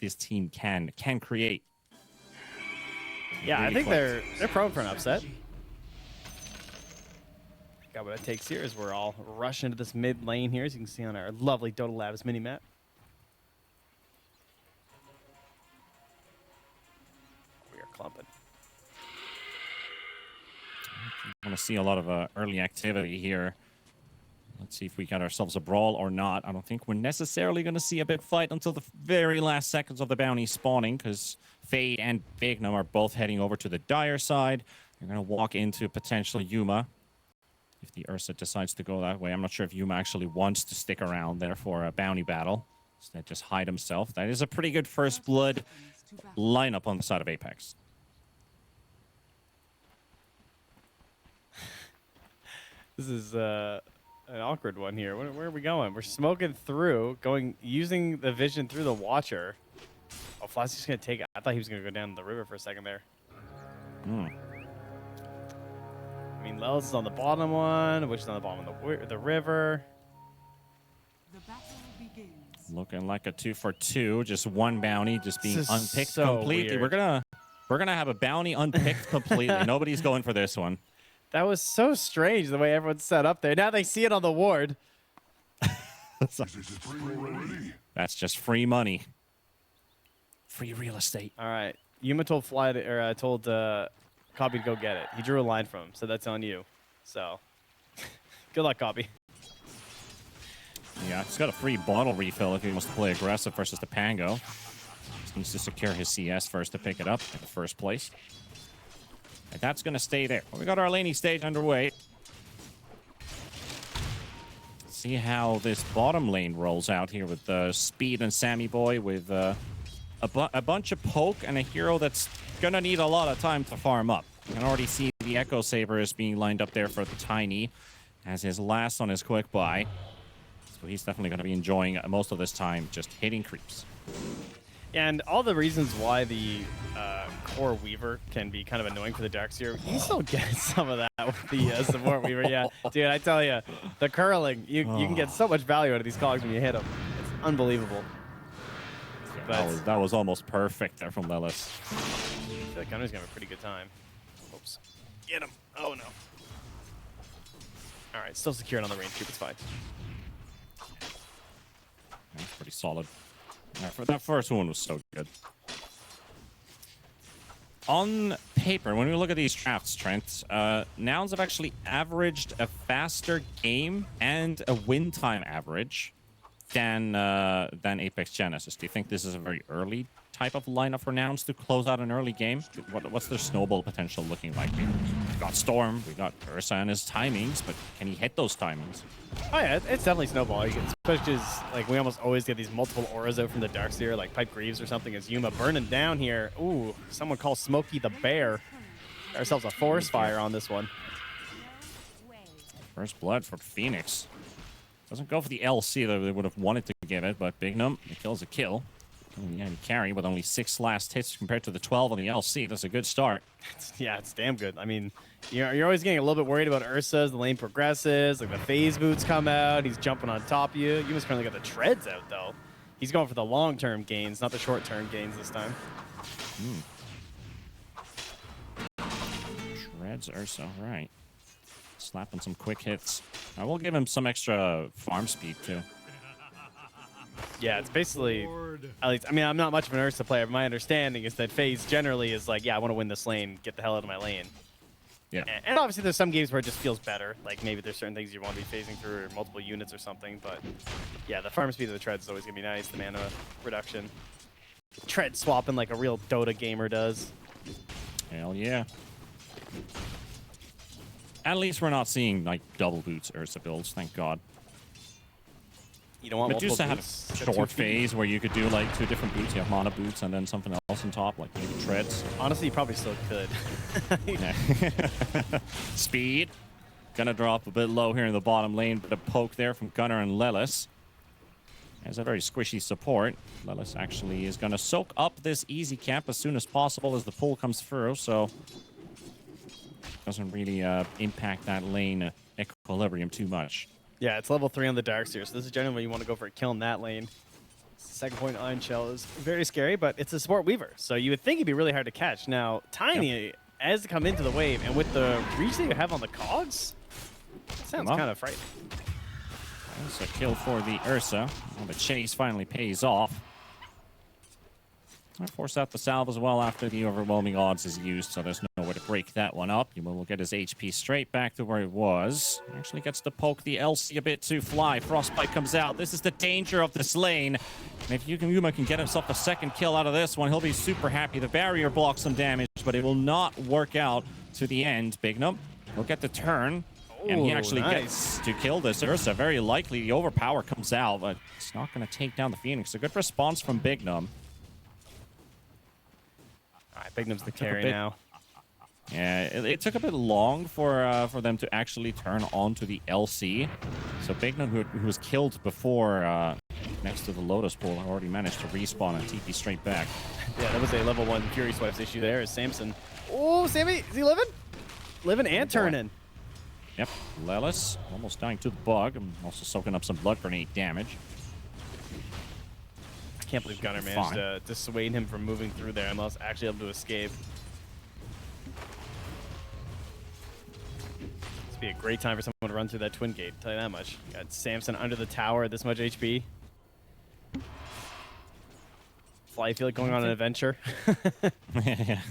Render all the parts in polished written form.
his team can create. Yeah, Really I think quick. they're prone for an upset. Got what it takes here is we're all rushing into this mid lane here, as you can see on our lovely Double-elimination mini map. We are clumping. I want to see a lot of early activity here. Let's see if we got ourselves a brawl or not. I don't think we're necessarily going to see a big fight until the very last seconds of the bounty spawning, because Fade and Big Gnome are both heading over to the Dire side. They're going to walk into potential Yuma if the Ursa decides to go that way. I'm not sure if Yuma actually wants to stick around there for a bounty battle. Instead, just hide himself. That is a pretty good first blood lineup on the side of Apex. This is an awkward one here. Where are we going? We're smoking through, using the vision through the Watcher. Oh, Flash just gonna take it. I thought he was gonna go down the river for a second there. Hmm. I mean, Lelis is on the bottom one, which is on the bottom of the river. The battle begins. Looking like a 2-for-2. Just one bounty just being This is unpicked so completely. weird. We're gonna have a bounty unpicked completely. Nobody's going for this one. That was so strange the way everyone's set up there. Now they see it on the ward. That's just free money. Free real estate. All right, Yuma told Copy to go get it. He drew a line from him, so that's on you. So, good luck, Copy. Yeah, he's got a free bottle refill if he wants to play aggressive versus the Pango. Just needs to secure his CS first to pick it up in the first place. And that's going to stay there. We got our laning stage underway. See how this bottom lane rolls out here with Speed and Sammy Boy with a bunch of poke and a hero that's going to need a lot of time to farm up. You can already see the Echo Saber is being lined up there for the Tiny as his last on his quick buy. So he's definitely going to be enjoying most of this time just hitting creeps. And all the reasons why the core Weaver can be kind of annoying for the Darkseer, you still get some of that with the support Weaver. Yeah, dude, I tell you, the curling, you can get so much value out of these cogs when you hit them. It's unbelievable. Yeah, that was almost perfect there from Lelis. I feel like Gunner's going to have a pretty good time. Oops. Get him. Oh, no. All right, still secured on the range cube. It's fine. That's pretty solid. That first one was so good. On paper, when we look at these drafts, Trent, Nouns have actually averaged a faster game and a win time average than Apex Genesis. Do you think this is a very early type of lineup for Nouns to close out an early game? What's their snowball potential looking like? We've got Storm, we've got Ursa and his timings, but can he hit those timings? Oh yeah, it's definitely snowballing. Especially because like we almost always get these multiple auras out from the Darkseer, like Pipe Greaves or something. As Yuma burning down here. Ooh, someone called Smokey the Bear. Got ourselves a forest fire on this one. First blood for Phoenix. Doesn't go for the LC that they would have wanted to give it, but Big Gnome, he kills a kill. Yeah, he carry with only 6 last hits compared to the 12 on the LC. That's a good start. Yeah, it's damn good. I mean, you're always getting a little bit worried about Ursa as the lane progresses. Like the phase boots come out, he's jumping on top of you. Yuma's currently got the treads out though. He's going for the long-term gains, not the short-term gains this time. Treads Ursa, right. Slapping some quick hits. I will give him some extra farm speed too. Yeah, it's basically, at least, I mean, I'm not much of an Ursa player, but my understanding is that phase generally is like, yeah, I want to win this lane, get the hell out of my lane. Yeah. And obviously there's some games where it just feels better, like maybe there's certain things you want to be phasing through or multiple units or something, but yeah, the farm speed of the treads is always going to be nice, the mana reduction. Tread swapping like a real Dota gamer does. Hell yeah. At least we're not seeing like double boots Ursa builds, thank God. You don't want But just to have boots. a short phase where you could do like 2 different boots. You have mana boots and then something else on top, like maybe treads. Honestly, you probably still could. Speed. Gonna drop a bit low here in the bottom lane, but a poke there from Gunner and Lelis. There's a very squishy support. Lelis actually is gonna soak up this easy camp as soon as possible as the pull comes through, so doesn't really impact that lane equilibrium too much. Yeah, it's level 3 on the Darkseer, so this is generally when you want to go for a kill in that lane. Second point Iron Shell is very scary, but it's a support Weaver, so you would think it'd be really hard to catch. Now, Tiny, as to come into the wave, and with the reach that you have on the cogs, sounds kind of frightening. That's a kill for the Ursa. And the chase finally pays off. I force out the salve as well after the overwhelming odds is used, so there's no way to break that one up. Yuma will get his HP straight back to where it was. Actually gets to poke the LC a bit too fly. Frostbite comes out. This is the danger of this lane. And if Yuma can get himself a second kill out of this one, he'll be super happy. The barrier blocks some damage, but it will not work out to the end. Bignum will get the turn. And he actually gets to kill this Ursa. Very likely the overpower comes out, but it's not going to take down the Phoenix. A good response from Bignum. All right, Bignum's the carry now. Yeah, it took a bit long for them to actually turn onto the LC. So Bignum, who was killed before next to the Lotus Pool, already managed to respawn and TP straight back. Yeah, that was a level 1 Fury Swipes issue there. Is Samson? Oh, Sammy, is he living? Living and turning. Yep, Lelis almost dying to the bug. I'm also soaking up some blood grenade damage. I can't believe Gunner managed to dissuade him from moving through there and was actually able to escape. This would be a great time for someone to run through that twin gate, I'll tell you that much. Got Samson under the tower at this much HP. Fly, you feel like going on an adventure? Yeah.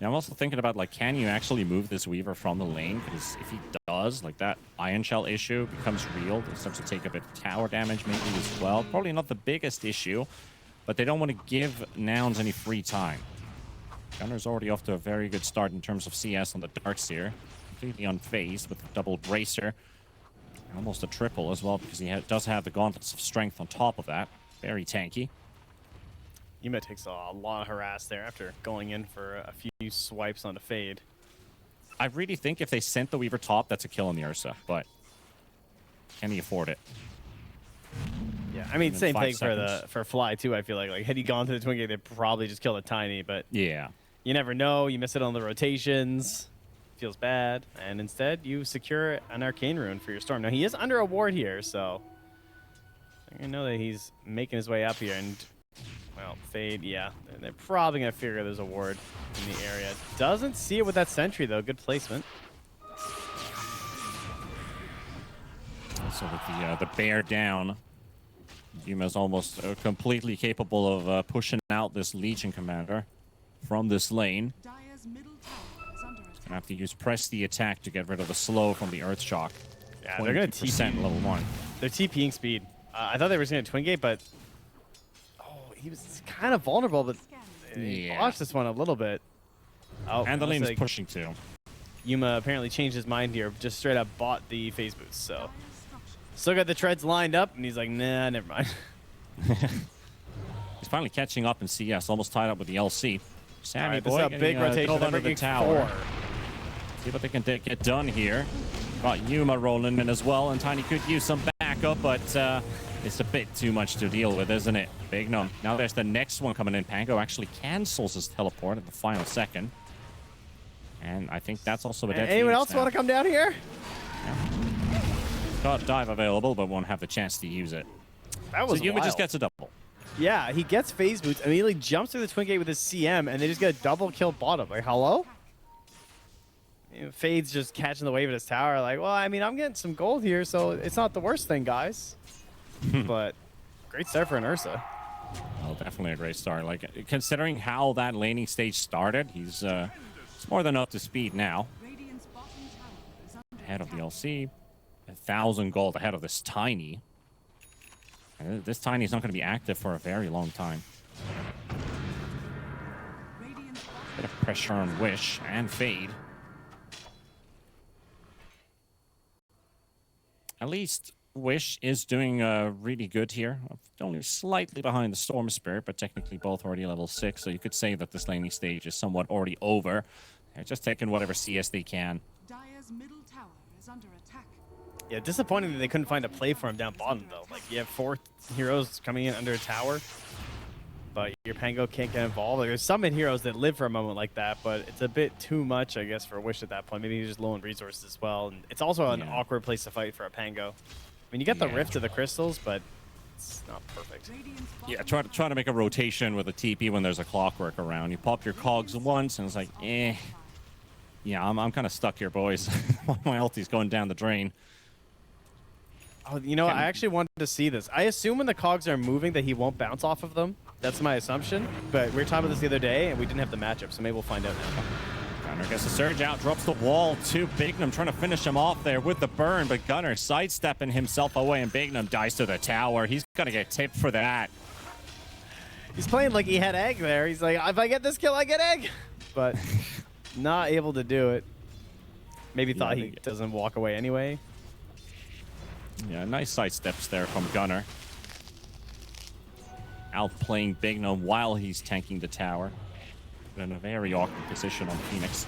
Yeah, I'm also thinking about, like, can you actually move this Weaver from the lane? Because if he does, like, that Iron Shell issue becomes real. They start to take a bit of tower damage maybe as well. Probably not the biggest issue, but they don't want to give Nouns any free time. Gunner's already off to a very good start in terms of CS on the darts here. Completely unfazed with the double bracer. And almost a triple as well, because he does have the gauntlets of strength on top of that. Very tanky. Yuma takes a lot of harass there after going in for a few swipes on a fade. I really think if they sent the Weaver top, that's a kill on the Ursa, but can he afford it? Yeah, I mean, same thing seconds. for Fly too. I feel like had he gone to the twin gate, they'd probably just kill a Tiny. But Yeah. you never know. You miss it on the rotations. Feels bad. And instead, you secure an Arcane Rune for your Storm. Now he is under a ward here, so I know that he's making his way up here. And well, fade. Yeah, they're probably gonna figure there's a ward in the area. Doesn't see it with that sentry though. Good placement. So with the bear down, Yuma's almost completely capable of pushing out this Legion commander from this lane. Dire's middle tower is under attack. Gonna have to use press the attack to get rid of the slow from the Earth Shock. Yeah, they're gonna TP level 1. They're TPing speed. I thought they were going to twin gate, but he was kind of vulnerable, but he botched this one a little bit. Oh, and the lane is pushing too. Yuma apparently changed his mind here, just straight up bought the phase boost. So Dire's structures still got the treads lined up, and he's like, nah, never mind. He's finally catching up in CS, almost tied up with the LC. Sammy Right, this boy is a big rotation. killed They're under the bringing tower. 4. See what they can get done here. Got Yuma rolling in as well, and Tiny could use some backup, but it's a bit too much to deal with, isn't it? Bignum. Now there's the next one coming in. Pango actually cancels his teleport at the final second. And I think that's also a dead Anyone else now. want to come down here? Got dive available, but won't have the chance to use it. That was So Yuma wild. just gets a double. Yeah, he gets phase boots, immediately jumps through the twin gate with his CM, and they just get a double kill bottom. Like, hello? You know, Fade's just catching the wave at his tower. Like, well, I mean, I'm getting some gold here, so it's not the worst thing, guys. But great start for an Ursa. Well, definitely a great start. Like, considering how that laning stage started, he's it's more than up to speed now. Radiant's bottom tower is under Ahead of the attack. LC. 1,000 gold ahead of this Tiny. And this Tiny is not going to be active for a very long time. Radiant's bottom Bit of pressure on Wish and Fade. At least Wish is doing really good here. Only slightly behind the Storm Spirit, but technically both already level 6, so you could say that this laning stage is somewhat already over. They're just taking whatever CS they can. Dire's middle tower is under attack. Yeah, disappointing that they couldn't find a play for him down bottom, though. Like, you have 4 heroes coming in under a tower, but your Pango can't get involved. Like, there's some mid heroes that live for a moment like that, but it's a bit too much, I guess, for Wish at that point. Maybe he's just low on resources as well. And it's also an awkward place to fight for a Pango. I mean, you got the Yeah. Rift of the Crystals, but It's not perfect. Radiant's Yeah, bottom try to make a rotation with a TP when there's a clockwork around. You pop your cogs once, and it's like, eh. Yeah, I'm kind of stuck here, boys. My ulti's going down the drain. Oh, you know, I actually wanted to see this. I assume when the cogs are moving that he won't bounce off of them. That's my assumption. But we were talking about this the other day, and we didn't have the matchup, so maybe we'll find out now. Gunnar gets the surge out, drops the wall to Bignum, trying to finish him off there with the burn, but Gunnar sidestepping himself away, and Bignum dies to the tower. He's going to get tipped for that. He's playing like he had egg there. He's like, if I get this kill, I get egg. But not able to do it. Maybe thought he doesn't walk away anyway. Yeah, nice sidesteps there from Gunnar. Outplaying Bignum while he's tanking the tower. In a very awkward position on Phoenix.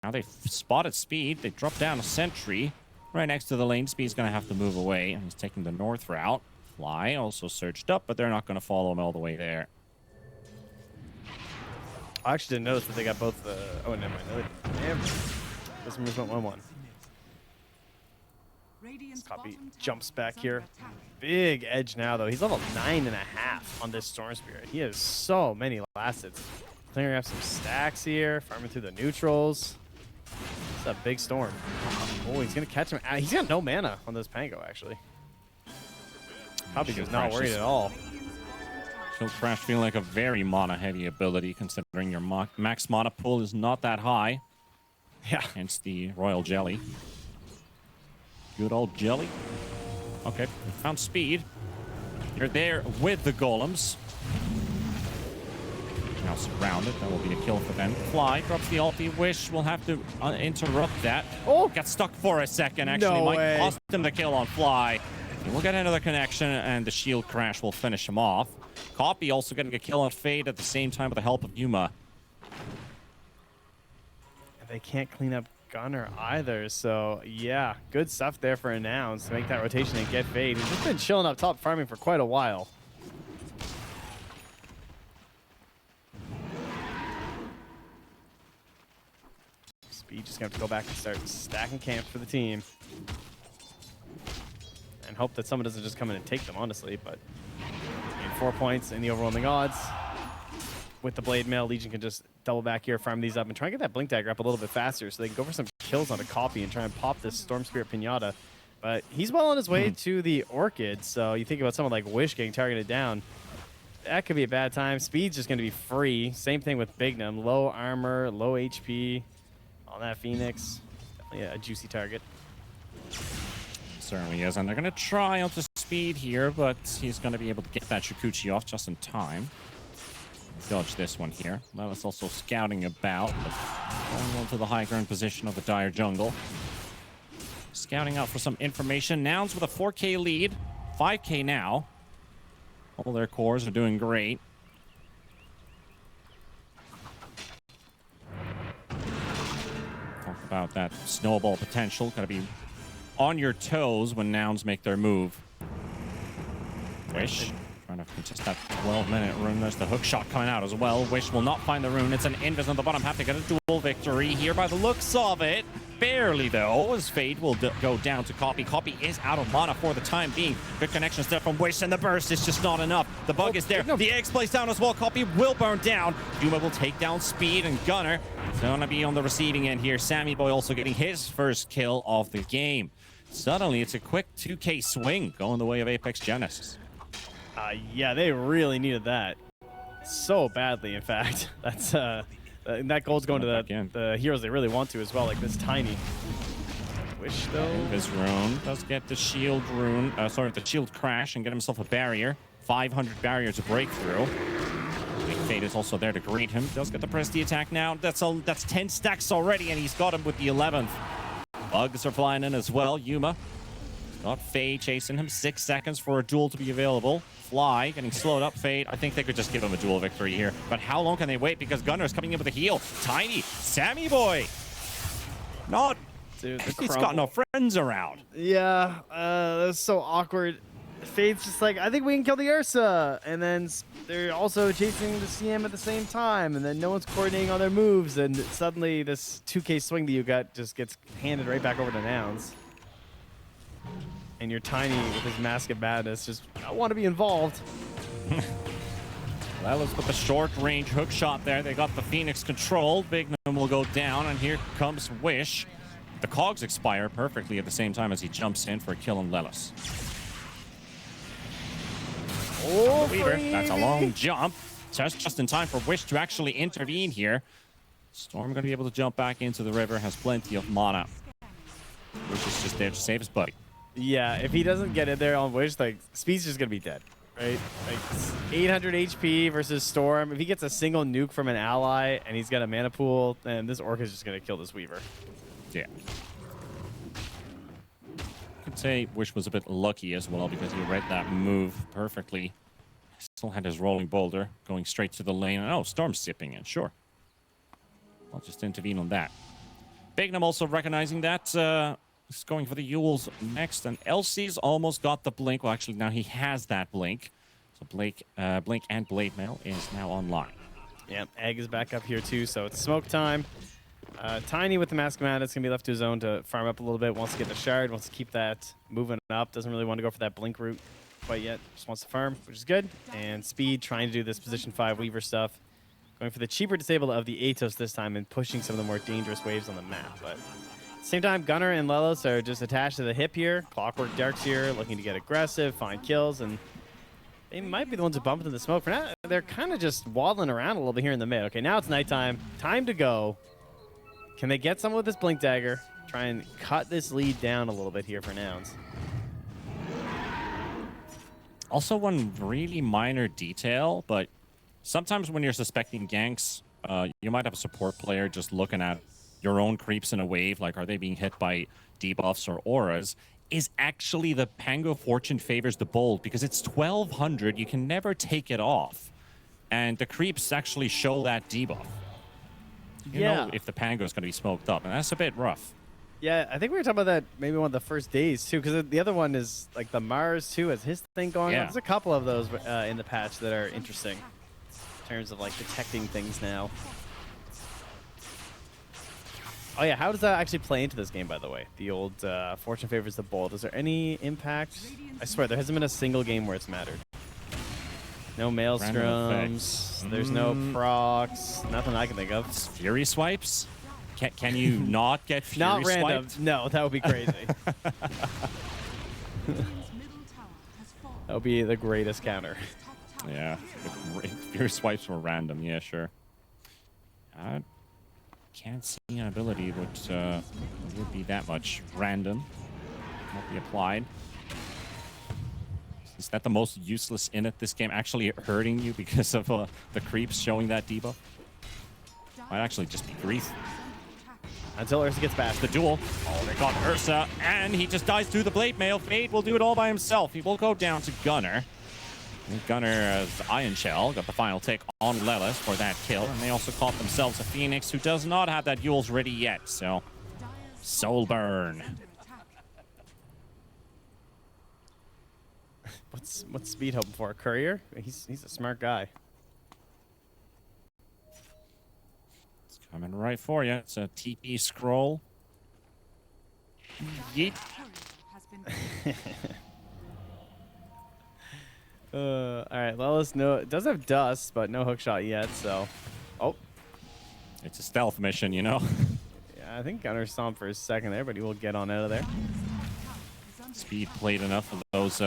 Now they've spotted Speed. They drop down a sentry right next to the lane. Speed's going to have to move away, and he's taking the north route. Fly also surged up, but they're not going to follow him all the way there. I actually didn't notice that they got both the... Oh, never mind. Damn. This moves went 1-1. Radiant's Copy. bottom tower Jumps back is here. under attack. Big edge now, though. He's level 9.5 on this Storm Spirit. He has so many lasteds. Clearing up some stacks here, farming through the neutrals. It's a big storm. Oh, he's going to catch him. He's got no mana on this Pango, actually. Copy is not worried at all. Shield Crash feeling like a very mana-heavy ability, considering your max mana pool is not that high. Yeah. Hence the Royal Jelly. Good old Jelly. Okay, found Speed. You're there with the golems. Now surrounded. That will be a kill for them. Fly drops the ulti. Wish will have to interrupt that. Oh! Got stuck for a second. Actually, No might way. cost him the kill on Fly. He will get another connection, and the shield crash will finish him off. Copy also getting a kill on Fade at the same time with the help of Yuma. And they can't clean up Gunner either, so yeah, good stuff there for a nouns to make that rotation and get Fade. He's just been chilling up top farming for quite a while. Speed just gonna have to go back and start stacking camps for the team. And hope that someone doesn't just come in and take them, honestly, but 4 points in the overwhelming odds. With the Blade Mail, Legion can just double back here, farm these up, and try and get that Blink Dagger up a little bit faster so they can go for some kills on a Copy and try and pop this Storm Spirit Pinata. But he's well on his way to the Orchid, so you think about someone like Wish getting targeted down. That could be a bad time. Speed's just going to be free. Same thing with Bignum. Low armor, low HP on that Phoenix. Definitely a juicy target. Certainly is, and they're going to try out the Speed here, but he's going to be able to get that Shukuchi off just in time. Dodge this one here. Lilith's also scouting about, but going on to the high ground position of the Dire Jungle. Scouting out for some information. Nouns with a 4K lead. 5K now. All their cores are doing great. Talk about that snowball potential. Gotta be on your toes when Nouns make their move. Wish. Trying to contest that 12-minute rune. There's the hook shot coming out as well. Wish will not find the rune. It's an invis on the bottom. Have to get a dual victory here by the looks of it. Barely, though, as Fade will go down to Copy. Copy is out of mana for the time being. Good connection step from Wish, and the burst is just not enough. The bug is there. The X plays down as well. Copy will burn down. Yuma will take down Speed, and Gunner is going to be on the receiving end here. Sammy Boy also getting his first kill of the game. Suddenly, it's a quick 2K swing going the way of Apex Genesis. Yeah, they really needed that so badly. In fact, that's that goal's going to the heroes they really want to as well, like this Tiny. Wish though. This rune does get the shield rune, the shield crash and get himself a barrier. 500 barriers to break through. Big Fate is also there to greet him. Does get the Prestige attack now. That's 10 stacks already, and he's got him with the 11th. Bugs are flying in as well. Yuma got Fade chasing him. 6 seconds for a duel to be available. Fly getting slowed up. Fade. I think they could just give him a duel victory here. But how long can they wait? Because Gunner's coming in with a heal. Tiny. Sammy Boy. Not. Dude, He's got no friends around. Yeah, that's so awkward. Fade's just like, I think we can kill the Ursa. And then they're also chasing the CM at the same time. And then no one's coordinating on their moves. And suddenly this 2K swing that you got just gets handed right back over to Nouns. And you're Tiny with his Mask of Madness. Just, I want to be involved. That was with the short-range hook shot there. They got the Phoenix controlled. Bignum will go down, and here comes Wish. The cogs expire perfectly at the same time as he jumps in for a kill on Lelis. Oh, Weaver, that's a long jump. Just in time for Wish to actually intervene here. Storm going to be able to jump back into the river, has plenty of mana. Wish is just there to save his buddy. Yeah, if he doesn't get in there on Wish, like, Speed's just going to be dead, right? Like, 800 HP versus Storm. If he gets a single nuke from an ally and he's got a mana pool, then this Orc is just going to kill this Weaver. Yeah. I could say Wish was a bit lucky as well because he read that move perfectly. Still had his rolling boulder going straight to the lane. Oh, Storm's zipping in. Sure. I'll just intervene on that. Bignum also recognizing that. He's going for the Yules next. And Elsie's almost got the blink. Well, actually, now he has that blink. So Blink and Blade Mail is now online. Yeah, Egg is back up here too, so it's smoke time. Tiny with the Mask of Madness can be left to his own to farm up a little bit. Wants to get the shard, wants to keep that moving up. Doesn't really want to go for that blink route quite yet. Just wants to farm, which is good. And Speed trying to do this position 5 Weaver stuff. Going for the cheaper disable of the Atos this time and pushing some of the more dangerous waves on the map. But at the same time, Gunnar and Lelos are just attached to the hip here. Clockwork Darkseer looking to get aggressive, find kills, and they might be the ones who bump into the smoke. For now, they're kind of just waddling around a little bit here in the mid. Okay, now it's nighttime. Time to go. Can they get someone with this Blink Dagger? Try and cut this lead down a little bit here for Nouns. Also, one really minor detail, but sometimes when you're suspecting ganks, you might have a support player just looking at your own creeps in a wave, like are they being hit by debuffs or auras, is actually the Pango Fortune favors the bold because it's 1200. You can never take it off. And the creeps actually show that debuff. You know if the Pango is going to be smoked up, and that's a bit rough. Yeah, I think we were talking about that maybe one of the first days too, because the other one is like the Mars too, has his thing going on. There's a couple of those in the patch that are interesting in terms of like detecting things now. Oh yeah, how does that actually play into this game, by the way? The old Fortune favors the bold. Is there any impact? I swear, there hasn't been a single game where it's mattered. No Maelstroms, there's no procs, nothing I can think of. Fury swipes? Can you not get Fury Not random. swiped? No, that would be crazy. That would be the greatest counter. Yeah, if Fury swipes were random, yeah, sure. I can't see an ability that would be that much random. Won't be applied. Is that the most useless in it this game? Actually hurting you because of the creeps showing that debuff? Might actually just be grief. Until Ursa gets bashed. The duel. Oh, they got Ursa, and he just dies through the blade mail. Fade will do it all by himself. He will go down to Gunnar. And Gunnar as Iron Shell got the final take on Lelis for that kill, and they also caught themselves a Phoenix who does not have that Yules ready yet, so soul burn. What's Speed hoping for? A courier? He's a smart guy. It's coming right for you. It's a TP scroll. Yeet. All right, Lelis it does have dust, but no hookshot yet, so... Oh. It's a stealth mission, you know? Yeah, I think Gunnar stomped for a second there, but he will get on out of there. Speed played enough of those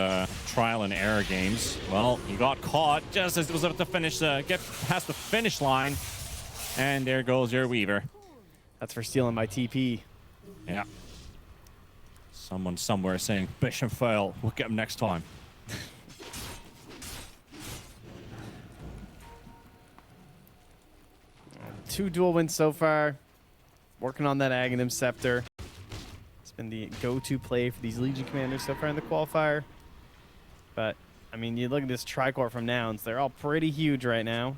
trial and error games. Well, he got caught just as it was about to finish, get past the finish line. And there goes your Weaver. That's for stealing my TP. Yeah. Someone somewhere saying, Bishop fail. We'll get him next time. Two dual wins so far. Working on that Aghanim Scepter. It's been the go-to play for these Legion commanders so far in the qualifier. But, I mean, you look at this Tricore from Nouns. They're all pretty huge right now.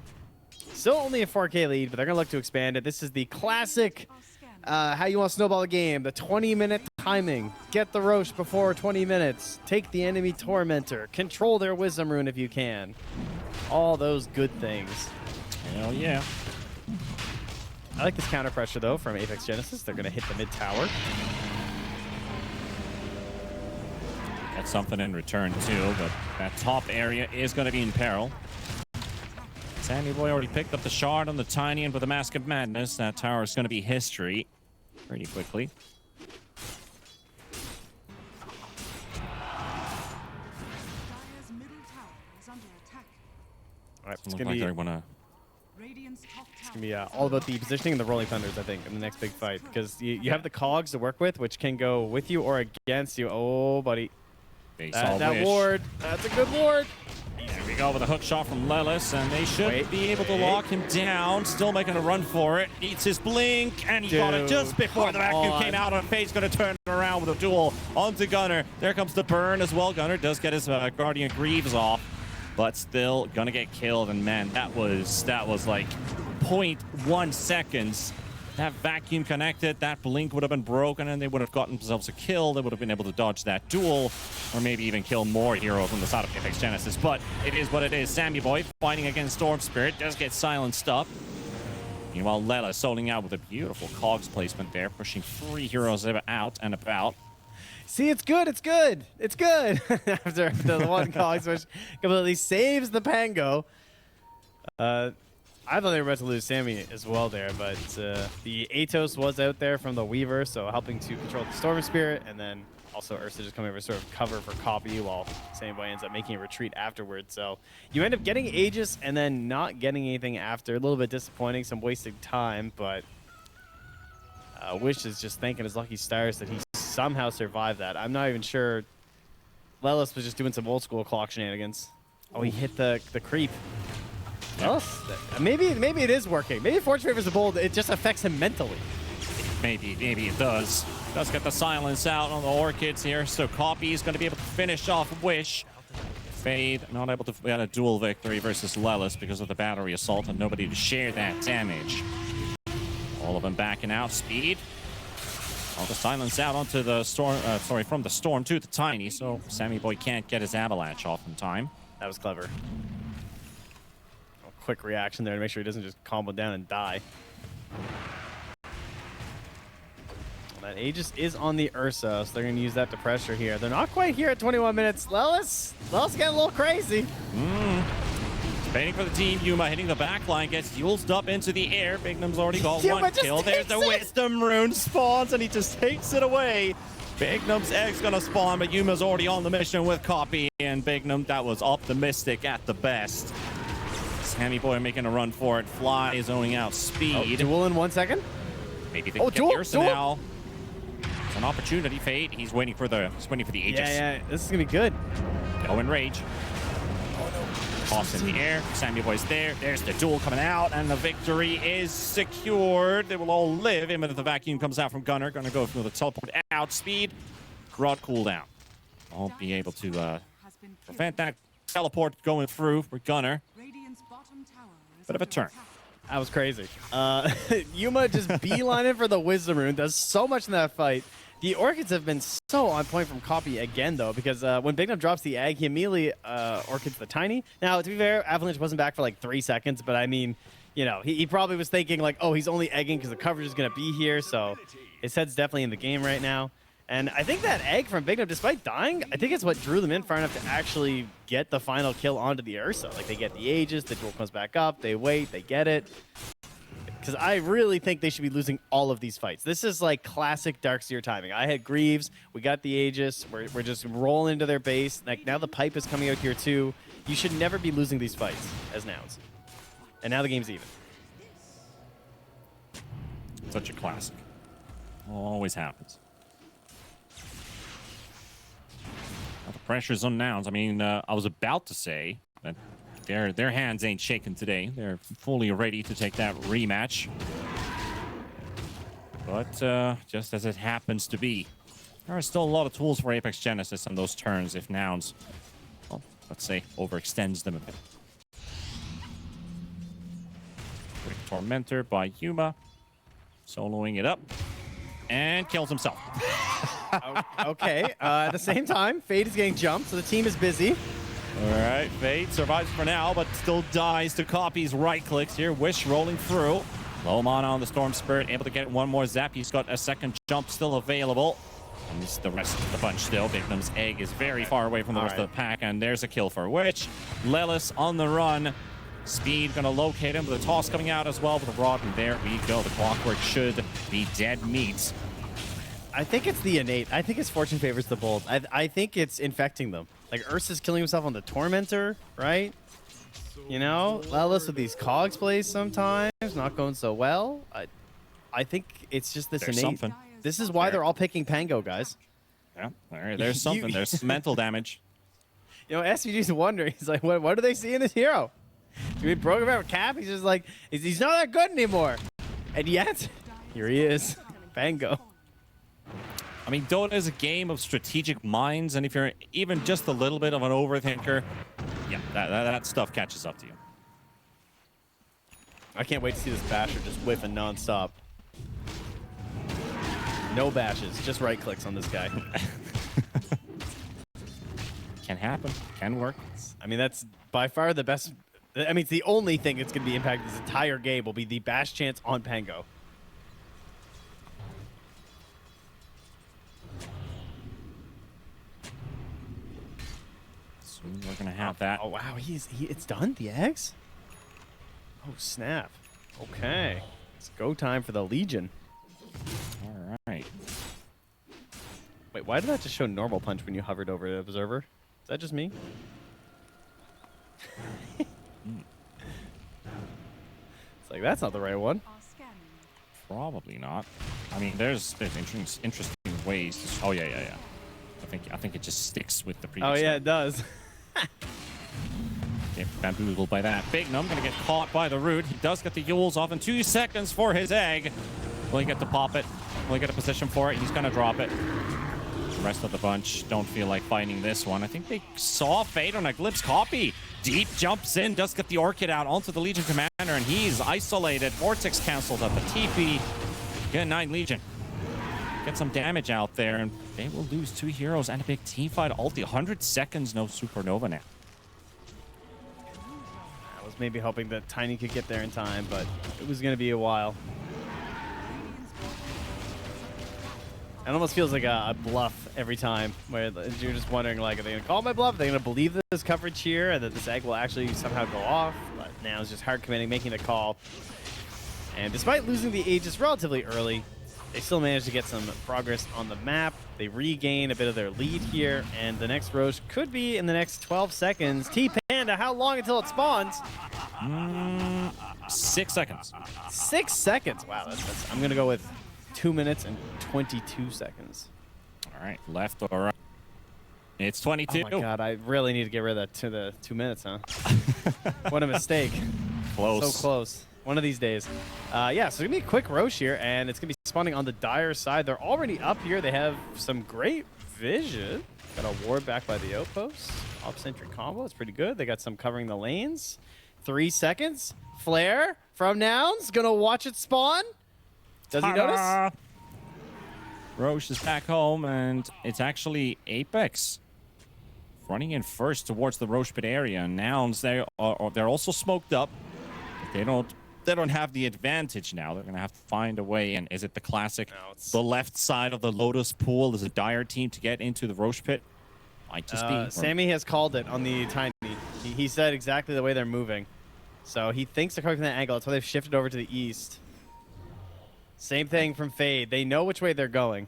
Still only a 4K lead, but they're going to look to expand it. This is the classic how you want to snowball the game. The 20-minute timing. Get the Roche before 20 minutes. Take the enemy Tormentor. Control their Wisdom Rune if you can. All those good things. Hell yeah. I like this counter pressure, though, from Apex Genesis. They're going to hit the mid tower. Get something in return too, but that top area is going to be in peril. Sammy Boy already picked up the shard on the Tiny, and with the Mask of Madness, that tower is going to be history pretty quickly. Dire's middle tower is under attack. All right, it's Look gonna like be they're gonna. Radiant's top tower. gonna be all about the positioning and the rolling thunders, I think, in the next big fight, because you have the cogs to work with, which can go with you or against you. Oh, buddy, Face all that wish. ward, that's a good ward. There we go with a hook shot from Lelis, and they should Wait, be able to wait. lock him down. Still making a run for it. Eats his blink, and he got it Dude, just before the come vacuum on. came out. And Fate's going to turn it around with a duel onto Gunner. There comes the burn as well. Gunner does get his Guardian Greaves off, but still going to get killed. And man, that was like 0.1 seconds. That vacuum connected, that blink would have been broken, and they would have gotten themselves a kill. They would have been able to dodge that duel, or maybe even kill more heroes on the side of Apex Genesis. But it is what it is. Sammy Boy fighting against Storm Spirit does get silenced up. Meanwhile, Lela soling out with a beautiful cogs placement there, pushing 3 heroes out and about. See, it's good, it's good, it's good. After the one cog switch completely saves the Pango. I thought they were about to lose Sammy as well there, but the Atos was out there from the Weaver, so helping to control the Storm Spirit, and then also Ursa just coming over to sort of cover for Copy while Sammy Boy ends up making a retreat afterwards. So you end up getting Aegis and then not getting anything after. A little bit disappointing, some wasted time, but Wish is just thanking his lucky stars that he somehow survived that. I'm not even sure. Lelis was just doing some old school clock shenanigans. Oh, he hit the creep. Well, maybe it is working. Maybe Fortune Favors the Bold, it just affects him mentally. Maybe it does. Does get the silence out on the Orchids here, so Copy is going to be able to finish off Wish. Fade not able to get a dual victory versus Lelis because of the battery assault and nobody to share that damage. All of them backing out. Speed. All the silence out onto the storm. From the storm to the Tiny, so Sammy Boy can't get his avalanche off in time. That was clever. A quick reaction there to make sure he doesn't just combo down and die. That Aegis is on the Ursa, so they're going to use that to pressure here. They're not quite here at 21 minutes. Lelis getting a little crazy. Waiting for the team. Yuma hitting the back line, gets used up into the air. Bignum's already got Yuma one just kill. There's the takes it. Wisdom Rune spawns, and he just takes it away. Bignum's egg's gonna spawn, but Yuma's already on the mission with Copy, and Bignum, that was optimistic at the best. Sammy Boy making a run for it. Fly is owning out Speed. Duel in 1 second. Maybe they Oh, can get duel, Ursa duel. now. It's an opportunity. Fate. He's waiting for the Aegis. Yeah, this is going to be good. Go in rage. Toss in the air. Sammy Boy's there. There's the duel coming out, and the victory is secured. They will all live, even if the vacuum comes out from Gunner. Gonna go through the teleport out. Speed. Grot cooldown. Won't be able to Has been prevent that teleport going through for Gunner. Radiant's bottom tower is Bit of a under turn. attack. That was crazy. Yuma just beelining for the Wisdom Rune. Does so much in that fight. The Orchids have been so on point from Copy again, though, because when Bignum drops the egg, he immediately Orchids the Tiny. Now, to be fair, Avalanche wasn't back for like 3 seconds, but I mean, you know, he probably was thinking like, oh, he's only egging because the coverage is going to be here, so his head's definitely in the game right now. And I think that egg from Bignum, despite dying, I think it's what drew them in far enough to actually get the final kill onto the Ursa. Like, they get the Aegis, the duel comes back up, they wait, they get it. Because I really think they should be losing all of these fights. This is like classic Darkseer timing. I had Greaves, we got the Aegis, we're just rolling into their base. Like, now the pipe is coming out here too. You should never be losing these fights as nouns. And now the game's even. Such a classic. Always happens. Now the pressure's on nouns. I mean, I was about to say that their hands ain't shaking today. They're fully ready to take that rematch. But just as it happens to be, there are still a lot of tools for Apex Genesis on those turns if nouns, well, let's say, overextends them a bit. Quick Tormentor by Yuma. Soloing it up. And kills himself. Okay, at the same time, Fade is getting jumped, so the team is busy. All right, Fade survives for now, but still dies to Copy's right clicks here. Wish rolling through. Low mana on the Storm Spirit, able to get one more zap. He's got a second jump still available. And this is the rest of the bunch still. Victim's egg is very far away from the rest of the pack, and there's a kill for Witch. Lelis on the run. Speed gonna locate him, but the toss coming out as well with the rod, and there we go. The clockwork should be dead meat. I think it's the innate. I think his fortune favors the bold. I think it's infecting them. Like Ursa's killing himself on the Tormentor, right? You know, Lelis with these cogs plays sometimes, not going so well. I think it's just this There's innate. something. This is why they're all picking Pango, guys. Yeah, there's something. There's mental damage. You know, SVG's wondering. He's like, what do they see in this hero? Do we broke him out with Cap? He's just like, he's not that good anymore. And yet, here he is, Pango. I mean, Dota is a game of strategic minds, and if you're even just a little bit of an overthinker, yeah, that stuff catches up to you. I can't wait to see this basher just whiffing nonstop. No bashes, just right clicks on this guy. Can happen. Can work. I mean, that's by far the best. I mean, it's the only thing that's going to be impacted this entire game will be the bash chance on Pango. Soon we're gonna have that. Oh wow, it's done. The eggs. Oh snap. Okay, it's go time for the Legion. All right. Wait, why did that just show normal punch when you hovered over the observer? Is that just me? It's like that's not the right one. Are scanning. Probably not. I mean, there's interesting ways. To, oh yeah. I think it just sticks with the previous. Oh yeah, one. it does. Get bamboozled by that. Big Num gonna get caught by the root. He does get the Yules off in 2 seconds for his egg. Will he get to pop it? Will he get a position for it? He's gonna drop it. The rest of the bunch don't feel like fighting this one. I think they saw fate on a Glimpse copy. Deep jumps in, does get the Orchid out onto the Legion Commander, and he's isolated. Vortex canceled at the TP. Good night, Legion. Get some damage out there, and they will lose 2 heroes and a big team fight. Ulti, 100 seconds, no Supernova now. I was maybe hoping that Tiny could get there in time, but it was going to be a while. It almost feels like a bluff every time, where you're just wondering, like, are they going to call my bluff? Are they going to believe this coverage here, and that this egg will actually somehow go off? But now it's just hard committing, making the call. And despite losing the Aegis relatively early, they still managed to get some progress on the map. They regain a bit of their lead here, and the next Roche could be in the next 12 seconds. T-Panda, how long until it spawns? 6 seconds. 6 seconds. Wow, that's I'm going to go with 2 minutes and 22 seconds. All right, left or right. It's 22. Oh my god, I really need to get rid of that to the 2 minutes, huh? What a mistake. Close. So close. One of these days. Yeah, so it's going to be a quick Roche here, and it's going to be spawning on the Dire side. They're already up here. They have some great vision. Got a ward back by the outpost. Off-sentry combo. It's pretty good. They got some covering the lanes. 3 seconds. Flare from Nouns. Going to watch it spawn. Does he notice? Roche is back home, and it's actually Apex running in first towards the Roche pit area. Nouns, they're also smoked up. But they don't have the advantage now. They're going to have to find a way. And is it the classic, the left side of the Lotus pool is a dire team to get into the Roche pit? Might just be. Sammy has called it on the Tiny. He said exactly the way they're moving. So he thinks they're coming from that angle. That's why they've shifted over to the east. Same thing from Fade. They know which way they're going.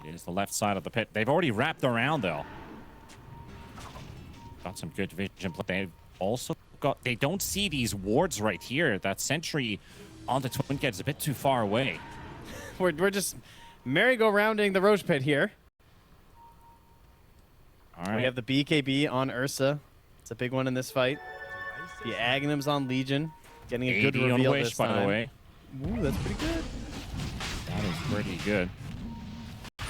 It is the left side of the pit. They've already wrapped around, though. Got some good vision, but they've also got... They don't see these wards right here. That sentry on the Twin Cat is a bit too far away. We're just merry-go-rounding the Roche pit here. All right. We have the BKB on Ursa. It's a big one in this fight. The Agnum's on Legion. Getting a good 80 on reveal Wish, this by time. the way. Ooh, that's pretty good. That is pretty good.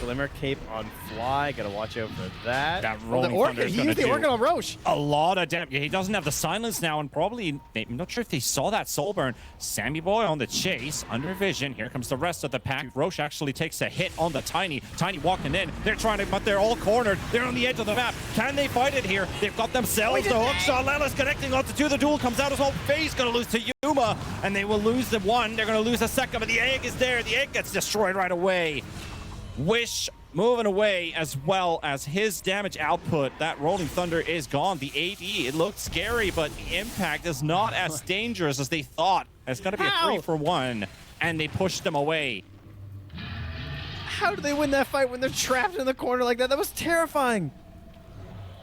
Glimmer Cape on Fly. Gotta watch out for that. That Rolling the Thunder Orchid. is He gonna used the do Orchid on Roche. a lot of damage. He doesn't have the silence now, and probably... I'm not sure if they saw that soul burn. Sammy Boy on the chase, under vision. Here comes the rest of the pack. Roche actually takes a hit on the Tiny. Tiny walking in. They're trying to... But they're all cornered. They're on the edge of the map. Can they fight it here? They've got themselves the hook shot. Lelis connecting onto 2. The duel comes out as well. Faye's going to lose to Yuma, and they will lose the 1. They're going to lose the second, but the egg is there. The egg gets destroyed right away. Wish moving away as well as his damage output. That Rolling Thunder is gone. The AD, it looked scary, but the impact is not as dangerous as they thought. It's going to be a 3-for-1, and they pushed them away. How do they win that fight when they're trapped in the corner like that? That was terrifying.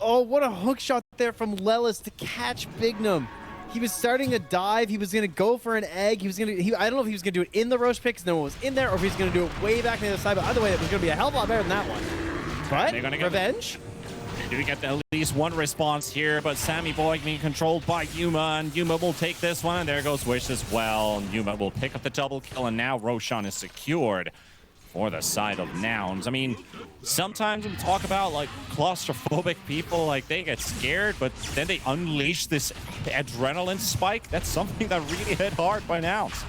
Oh, what a hook shot there from Lelis to catch Bignum. He was starting a dive. He was going to go for an egg. I don't know if he was going to do it in the Roche pick because no one was in there, or if he was going to do it way back on the other side. But either way, it was going to be a hell of a lot better than that one. But They're gonna revenge. Do we get at least one response here? But Sammy Boy being controlled by Yuma, and Yuma will take this one. And there goes Wish as well. And Yuma will pick up the double kill, and now Roshan is secured for the side of Nouns. I mean, sometimes we talk about like claustrophobic people, like they get scared, but then they unleash this adrenaline spike. That's something that really hit hard by Nouns.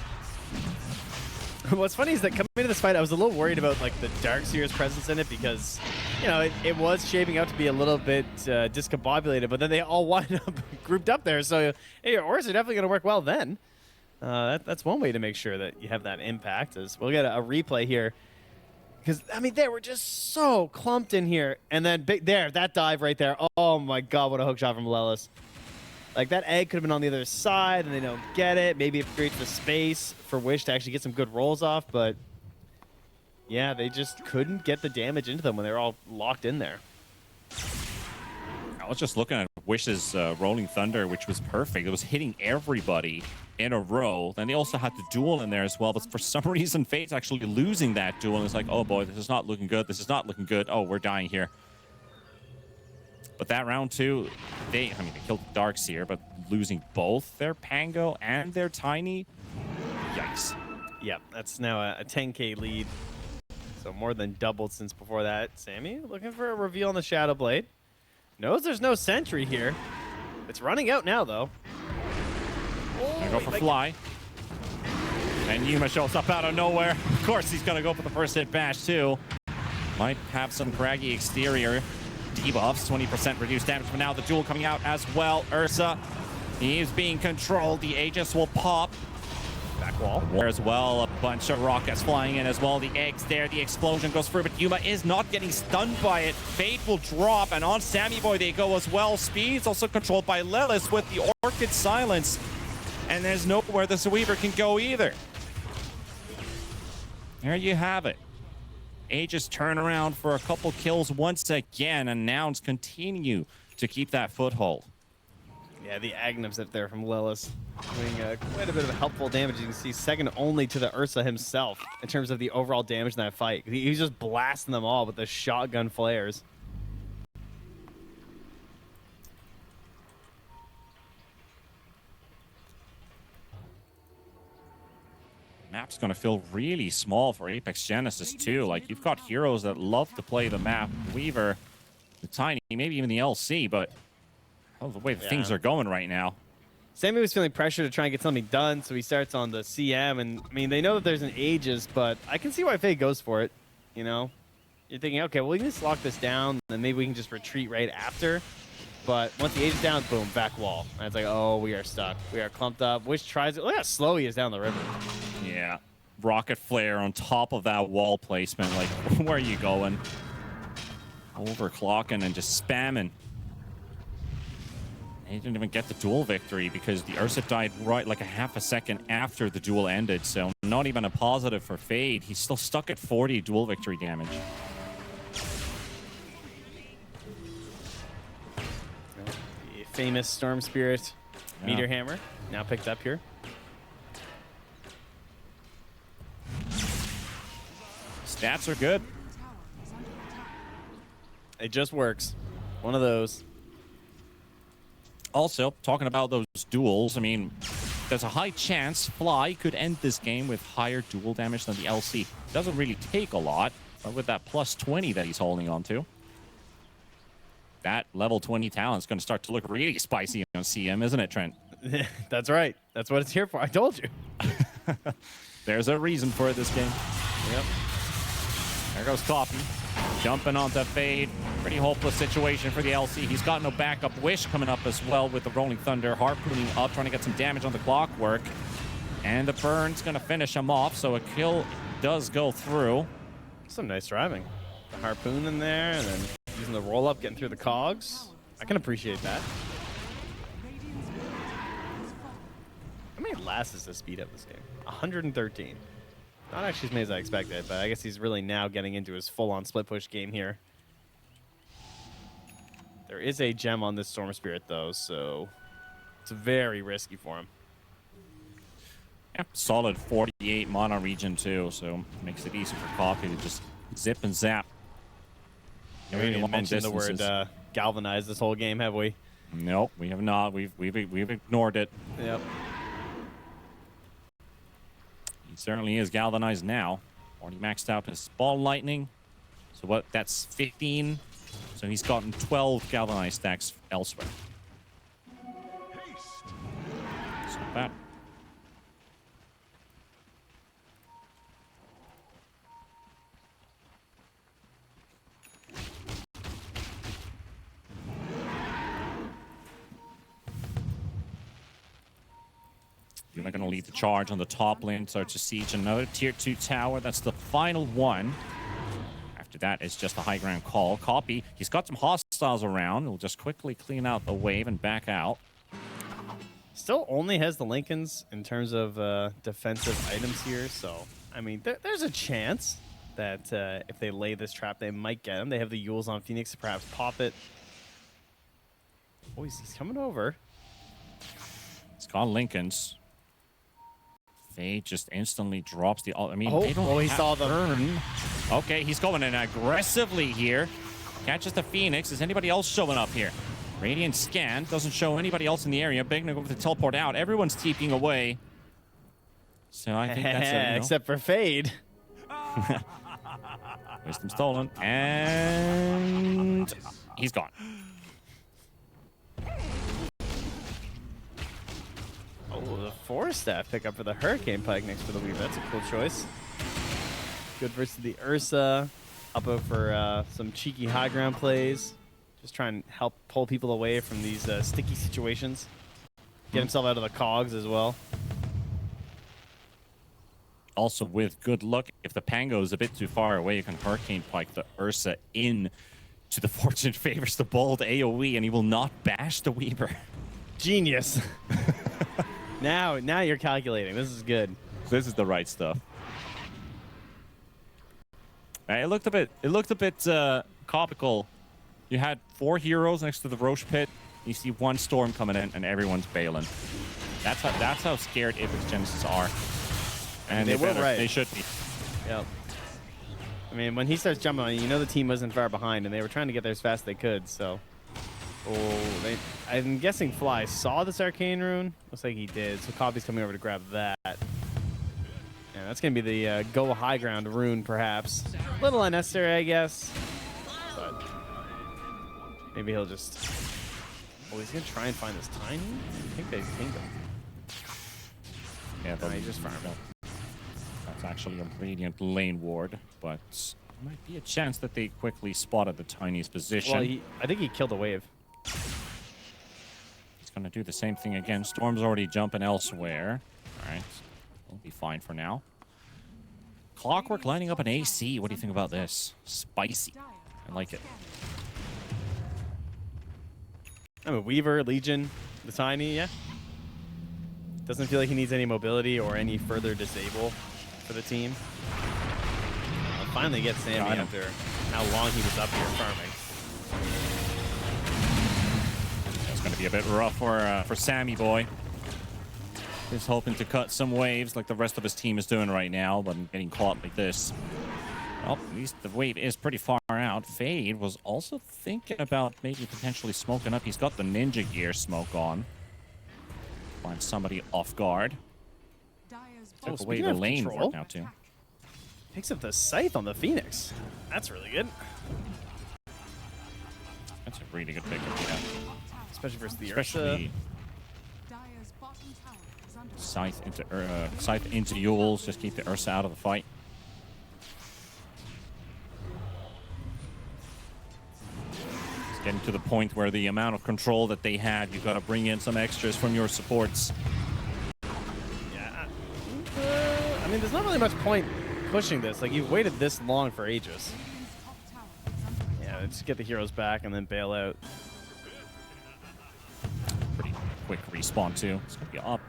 What's funny is that coming into this fight, I was a little worried about like the Darkseer's presence in it because, you know, it was shaping out to be a little bit discombobulated, but then they all wind up grouped up there. So, hey, your Ors are definitely going to work well then. That's one way to make sure that you have that impact. Is we'll get a replay here. Because, I mean, they were just so clumped in here. And then that dive right there. Oh, my God, what a hook shot from Lelis. Like, that egg could have been on the other side, and they don't get it. Maybe it creates the space for Wish to actually get some good rolls off. But, yeah, they just couldn't get the damage into them when they were all locked in there. I was just looking at Wish's Rolling Thunder, which was perfect. It was hitting everybody in a row. Then they also had the duel in there as well. But for some reason, Fate's actually losing that duel. And it's like, oh boy, this is not looking good. This is not looking good. Oh, we're dying here. But that round two, they killed Darkseer, but losing both their Pango and their Tiny, yikes. Yep, that's now a 10K lead. So more than doubled since before that. Sammy looking for a reveal on the Shadow Blade. Knows there's no sentry here. It's running out now, though. Gonna go for Fly. And Yuma shows up out of nowhere. Of course, he's gonna go for the first hit bash, too. Might have some craggy exterior debuffs, 20% reduced damage, but now the duel coming out as well. Ursa, he is being controlled. The Aegis will pop. Back wall. There as well, a bunch of rockets flying in as well. The eggs there, the explosion goes through, but Yuma is not getting stunned by it. Fate will drop, and on Sammy Boy they go as well. Speed's also controlled by Lelis with the Orchid Silence, and there's nowhere the Weaver can go either. There you have it. Aegis turn around for a couple kills once again, and Nouns continue to keep that foothold. Yeah, the Agnims up there from Lelis doing quite a bit of helpful damage. You can see second only to the Ursa himself in terms of the overall damage in that fight. He's just blasting them all with the shotgun flares. Map's going to feel really small for Apex Genesis, too. Like, you've got heroes that love to play the map. Weaver, the Tiny, maybe even the LC, but the way things are going right now. Sammy was feeling pressure to try and get something done, so he starts on the CM. And, I mean, they know that there's an Aegis, but I can see why Faye goes for it, you know? You're thinking, okay, well, we can just lock this down, and maybe we can just retreat right after. But once the Aegis down, boom, back wall. And it's like, oh, we are stuck. We are clumped up. Wish tries it. Look how slow he is down the river. Yeah. Rocket flare on top of that wall placement. Like, where are you going? Overclocking and just spamming. He didn't even get the duel victory because the Ursa died right like a half a second after the duel ended. So not even a positive for Fade. He's still stuck at 40 duel victory damage. The famous Storm Spirit Meteor Hammer now picked up here. Stats are good. It just works. One of those. Also, talking about those duels, I mean, there's a high chance Fly could end this game with higher duel damage than the LC. Doesn't really take a lot, but with that plus 20 that he's holding on to, that level 20 talent's going to start to look really spicy on CM, isn't it, Trent? That's right. That's what it's here for. I told you. There's a reason for it this game. Yep. There goes Coffee. Jumping onto Fade. Pretty hopeless situation for the LC. He's got no backup. Wish coming up as well with the Rolling Thunder. Harpooning up, trying to get some damage on the clockwork. And the burn's going to finish him off, so a kill does go through. Some nice driving. The harpoon in there, and then using the roll up, getting through the cogs. I can appreciate that. Radiant's middle tower has fallen. How many lasts is this speed up this game? 113. Not actually as many as I expected, but I guess he's really now getting into his full-on split push game here. There is a gem on this Storm Spirit, though, so it's very risky for him. Yeah, solid 48 mana region too, so makes it easy for Coffee to just zip and zap. We haven't even mentioned the word galvanize this whole game, have we? Nope, we have not. We've ignored it. Yep. He certainly is galvanized now. Already maxed out his ball lightning. So what? That's 15. So he's gotten 12 galvanized stacks elsewhere. It's not bad. You're not going to lead the charge on the top lane. Starts to siege another tier 2 tower. That's the final one. After that, it's just a high ground call. Copy. He's got some hostiles around. He'll just quickly clean out the wave and back out. Still only has the Lincolns in terms of defensive items here. So, I mean, there's a chance that if they lay this trap, they might get him. They have the Yules on Phoenix to perhaps pop it. Oh, he's coming over. He's got Lincolns. Fade just instantly drops the... I mean, Oh, they don't he have saw the... burn. Okay, he's going in aggressively here. Catches the Phoenix. Is anybody else showing up here? Radiant scan. Doesn't show anybody else in the area. Big go with the teleport out. Everyone's TPing away. So I think that's it. Except for Fade. Wisdom stolen. And... he's gone. Oh, the Force Staff pickup for the Hurricane Pike next to the Weaver. That's a cool choice. Good versus the Ursa. Up for some cheeky high ground plays. Just try and help pull people away from these sticky situations. Get himself out of the cogs as well. Also, with good luck, if the Pango is a bit too far away, you can Hurricane Pike the Ursa in to the Fortune Favors the Bold AoE, and he will not bash the Weaver. Genius. Now you're calculating. This is good. This is the right stuff. It looked a bit comical. You had 4 heroes next to the Roche pit. You see 1 storm coming in, and everyone's bailing. That's how scared Apex Genesis are. And they were right. They should be. Yep. I mean, when he starts jumping on you, you know the team wasn't far behind, and they were trying to get there as fast as they could. So, I'm guessing Fly saw this arcane rune. Looks like he did. So Coffee's coming over to grab that. Yeah, that's gonna be the go high ground rune, perhaps. A little unnecessary, I guess. But maybe he'll just. Oh, he's gonna try and find this tiny. I think they pinged him. Yeah, he just farmed up. That's actually a Radiant lane ward, but there might be a chance that they quickly spotted the Tiny's position. Well, I think he killed a wave. He's going to do the same thing again. Storm's already jumping elsewhere. All right, we'll be fine for now. Clockwork lining up an AC. What do you think about this? Spicy. I like it. I'm a Weaver, Legion, the Tiny, yeah. Doesn't feel like he needs any mobility or any further disable for the team. I'll finally get Sammy after how long he was up here farming. It's going to be a bit rough for Sammy boy. He's hoping to cut some waves like the rest of his team is doing right now, but getting caught like this. Well, at least the wave is pretty far out. Fade was also thinking about maybe potentially smoking up. He's got the ninja gear smoke on. Find somebody off guard. Took away the lane for it now too. Picks up the scythe on the Phoenix. That's really good. That's a really good pickup, yeah. Especially versus the Especially scythe into Yules. Just keep the Ursa out of the fight. It's getting to the point where the amount of control that they had, you've got to bring in some extras from your supports. Yeah. I mean, there's not really much point pushing this. Like, you've waited this long for ages. Radiant's top tower is under attack. Yeah, just get the heroes back and then bail out. Pretty quick respawn, too. It's going to be up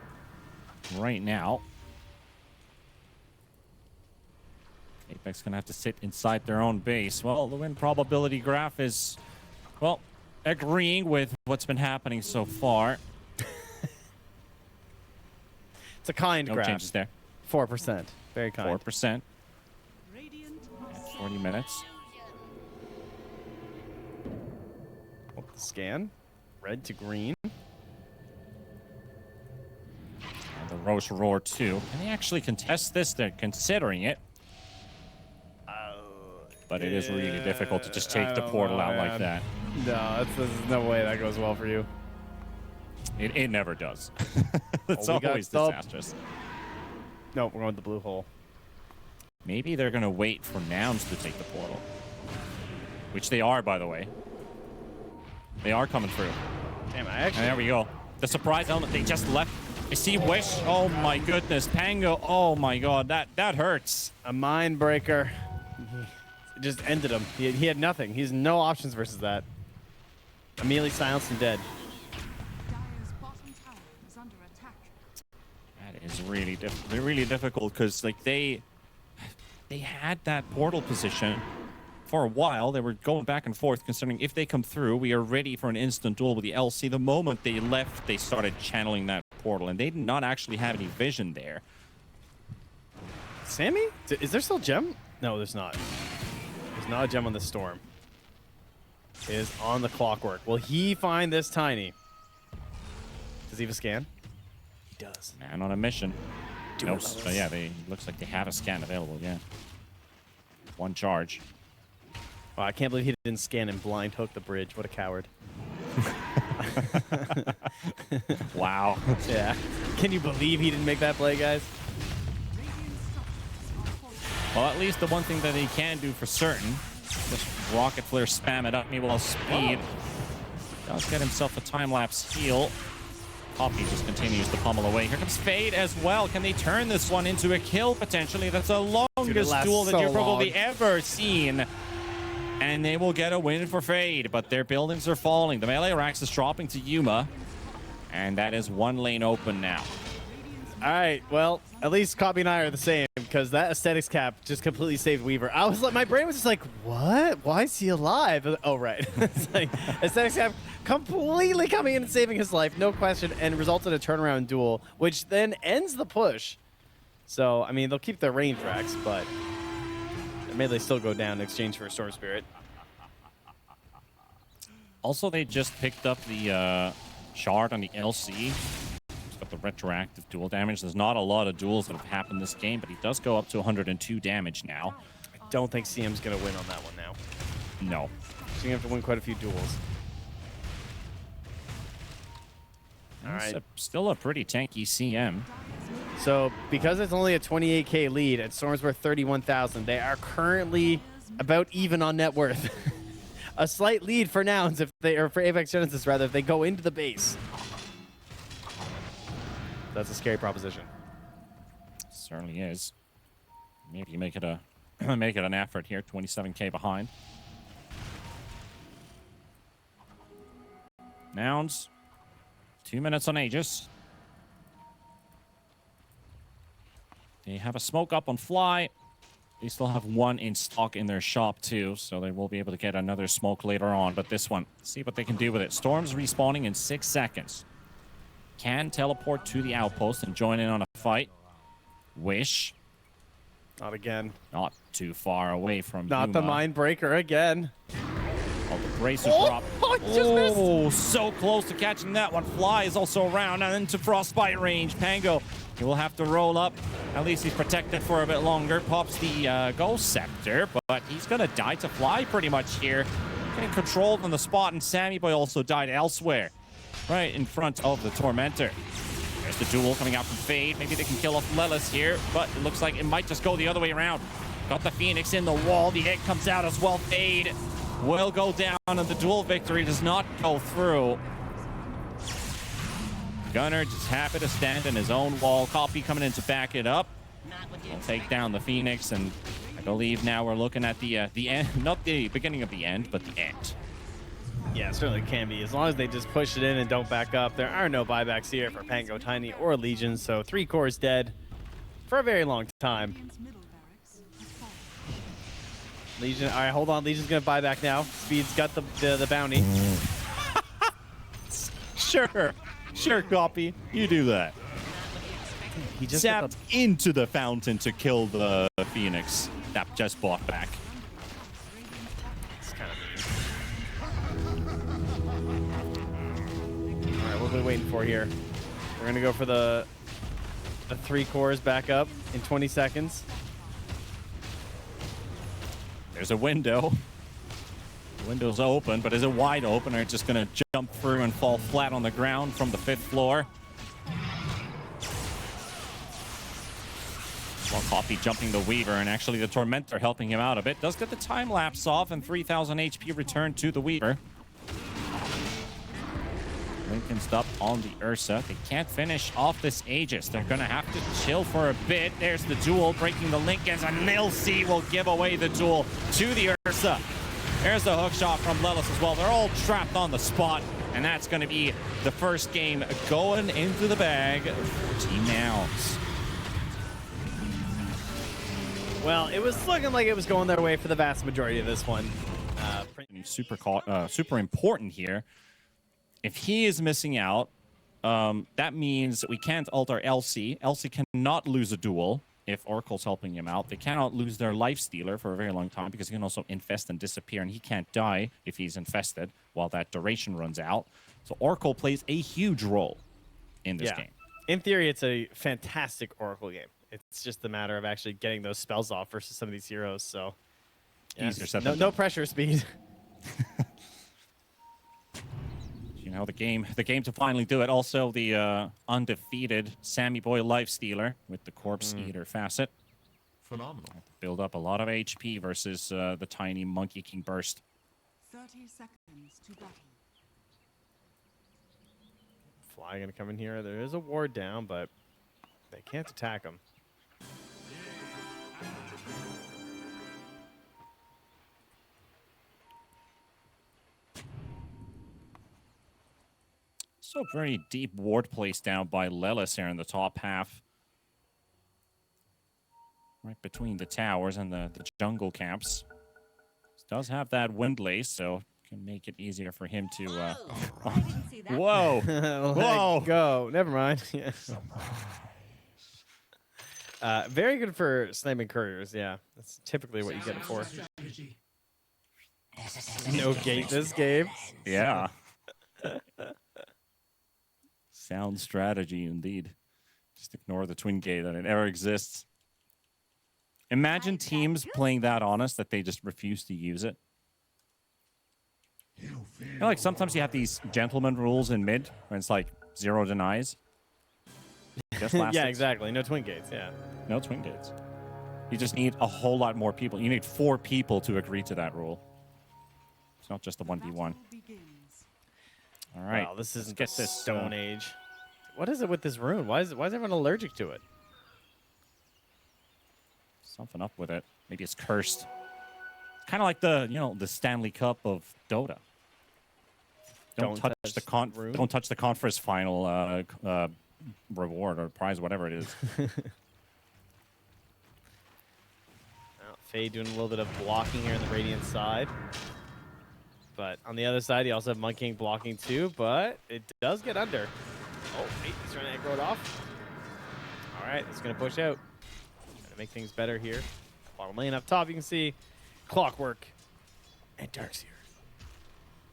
right now. Apex going to have to sit inside their own base. Well, the win probability graph is, well, agreeing with what's been happening so far. It's a kind No graph. changes there. 4%. Very kind. 4% Radiant at 40 minutes. Scan. Red to green. And the Roche Roar, too. Can they actually contest this? They're considering it. But it is really difficult to just take the portal out like that. No, there's no way that goes well for you. It never does. It's Oh, we got always stub. disastrous. No, we're going to the blue hole. Maybe they're going to wait for nouns to take the portal. Which they are, by the way. They are coming through. Damn, I And actually... there we go. The surprise element, they just left. I see Wish. Oh my goodness. Pango. Oh my god. That hurts. A mind breaker. It just ended him. He had nothing. He has no options versus that. Immediately silenced and dead. Dire's bottom tower is under attack. That is really difficult because like they had that portal position for a while. They were going back and forth considering if they come through, we are ready for an instant duel with the LC. The moment they left, they started channeling that portal, and they did not actually have any vision there. Sammy? Is there still gem? No, there's not. There's not a gem on the storm. It is on the clockwork. Will he find this tiny? Does he have a scan? He does. Man on a mission. Nope. So yeah, looks like they have a scan available. Yeah. One charge. Oh, I can't believe he didn't scan and blind hook the bridge. What a coward. Wow. Yeah. Can you believe he didn't make that play, guys? Radiant structures are fortified. Well, at least the one thing that he can do for certain, just rocket flare spam it up me while speed. Does get himself a time-lapse heal. Poppy just continues to pummel away. Here comes Fade as well. Can they turn this one into a kill potentially? That's the longest lasts duel that so you've probably long. ever seen. And they will get a win for Fade, but their buildings are falling. The melee racks is dropping to Yuma. And that is one lane open now. All right, well, at least Copy and I are the same because that aesthetics cap just completely saved Weaver. I was like, my brain was just like, what? Why is he alive? Oh, right. It's like aesthetics cap completely coming in and saving his life, no question, and resulted in a turnaround duel, which then ends the push. So, I mean, they'll keep their range racks, but they still go down in exchange for a Storm Spirit. Also, they just picked up the shard on the LC. It's got the retroactive duel damage. There's not a lot of duels that have happened this game, but he does go up to 102 damage now. I don't think CM's going to win on that one now. No. She's going to have to win quite a few duels. All It's right. still a pretty tanky CM. So, because it's only a 28K lead and Storm's worth 31,000, they are currently about even on net worth. A slight lead for Nouns if they, or for Apex Genesis rather, if they go into the base. That's a scary proposition. Certainly is. Maybe you make it a make it an effort here. 27K behind. Nouns. 2 minutes on Aegis. They have a smoke up on Fly. They still have one in stock in their shop too, so they will be able to get another smoke later on. But this one, see what they can do with it. Storm's respawning in 6 seconds. Can teleport to the outpost and join in on a fight. Wish. Not again. Not too far away from Not the Yuma. mind breaker again. Oh, the bracer Oh, drop. oh, just missed. Oh, so close to catching that one. Fly is also around and into frostbite range. Pango, he will have to roll up. At least he's protected for a bit longer. Pops the Ghost Scepter, but he's going to die to Fly pretty much here. Getting controlled on the spot, and Sammy Boy also died elsewhere. Right in front of the Tormentor. There's the duel coming out from Fade. Maybe they can kill off Lelis here, but it looks like it might just go the other way around. Got the Phoenix in the wall. The egg comes out as well. Fade will go down, and the duel victory does not go through. Gunner just happy to stand in his own wall. Copy coming in to back it up. will take down the Phoenix, and I believe now we're looking at the end, not the beginning of the end, but the end. Yeah, it certainly can be. As long as they just push it in and don't back up. There are no buybacks here for Pango, Tiny, or Legion, so 3 cores dead for a very long time. Radiant's middle barracks has fallen. Legion, all right, hold on. Legion's going to buy back now. Speed's got the bounty. Sure, Copy. You do that. He just Zapped into the fountain to kill the Phoenix. That just bought back. It's kind of mean. All right, what are we waiting for here? We're going to go for the 3 cores back up in 20 seconds. There's a window. The window's open, but is it wide open, or just going to jump through and fall flat on the ground from the 5th floor? Well, Coffee jumping the Weaver, and actually the Tormentor helping him out a bit. Does get the time lapse off, and 3,000 HP returned to the Weaver. Lincoln's up on the Ursa. They can't finish off this Aegis. They're going to have to chill for a bit. There's the duel breaking the Lincolns, and Nilsi will give away the duel to the Ursa. There's the hook shot from Lelis as well. They're all trapped on the spot, and that's going to be the first game going into the bag for Team Nouns. Well, it was looking like it was going their way for the vast majority of this one. Super important here. If he is missing out, that means we can't alter Elsie. Elsie cannot lose a duel if Oracle's helping him out. They cannot lose their life stealer for a very long time because he can also infest and disappear, and he can't die if he's infested while that duration runs out. So Oracle plays a huge role in this game. In theory, it's a fantastic Oracle game. It's just a matter of actually getting those spells off versus some of these heroes. So yeah. Easier said No, than no done. pressure, Speed. You know, the game to finally do it. Also, the undefeated Sammy Boy Life Stealer with the Corpse Eater facet. Phenomenal. Build up a lot of HP versus the tiny Monkey King Burst. 30 seconds to battle. Fly gonna come in here. There is a ward down, but they can't attack him. So very deep ward placed down by Lelis here in the top half. Right between the towers and the jungle camps. Does have that windlace, so can make it easier for him to... I didn't see that. Whoa! Whoa! Go. Never mind. Yeah. Very good for sniping couriers. Yeah, that's typically what you get it for. No gate this game. Yeah. Sound strategy indeed. Just ignore the twin gate that it ever exists. Imagine teams playing that honest that they just refuse to use it. You know, like sometimes you have these gentleman rules in mid when it's like 0 denies. Just last Yeah, hits. exactly. No twin gates. Yeah. No twin gates. You just need a whole lot more people. You need 4 people to agree to that rule. It's not just a 1v1. Battle begins. All right. Wow, this isn't get the this Stone Age. What is it with this rune? Why is everyone allergic to it? Something up with it. Maybe it's cursed. Kind of like the, you know, the Stanley Cup of Dota. Don't touch the rune? Don't touch the conference final reward or prize, whatever it is. Well, Faye doing a little bit of blocking here on the Radiant side. But on the other side, you also have Monkey King blocking too, but it does get under. Oh, wait, he's trying to aggro it off. All right, it's going to push out. Trying to make things better here. Bottom lane up top, you can see Clockwork and Darkseer.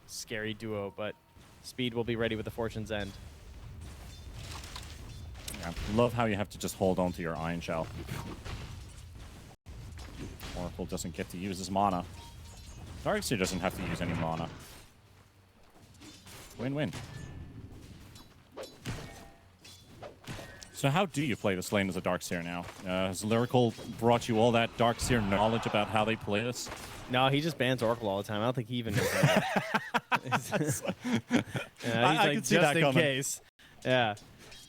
Scary duo, but Speed will be ready with the Fortune's End. Yeah, love how you have to just hold on to your Iron Shell. Oracle doesn't get to use his mana. Darkseer doesn't have to use any mana. Win-win. So how do you play this lane as a Darkseer now? Has Lyrical brought you all that Darkseer knowledge about how they play this? No, he just bans Oracle all the time. I don't think he even knows that. He's I like, can see just that in coming. case. Yeah.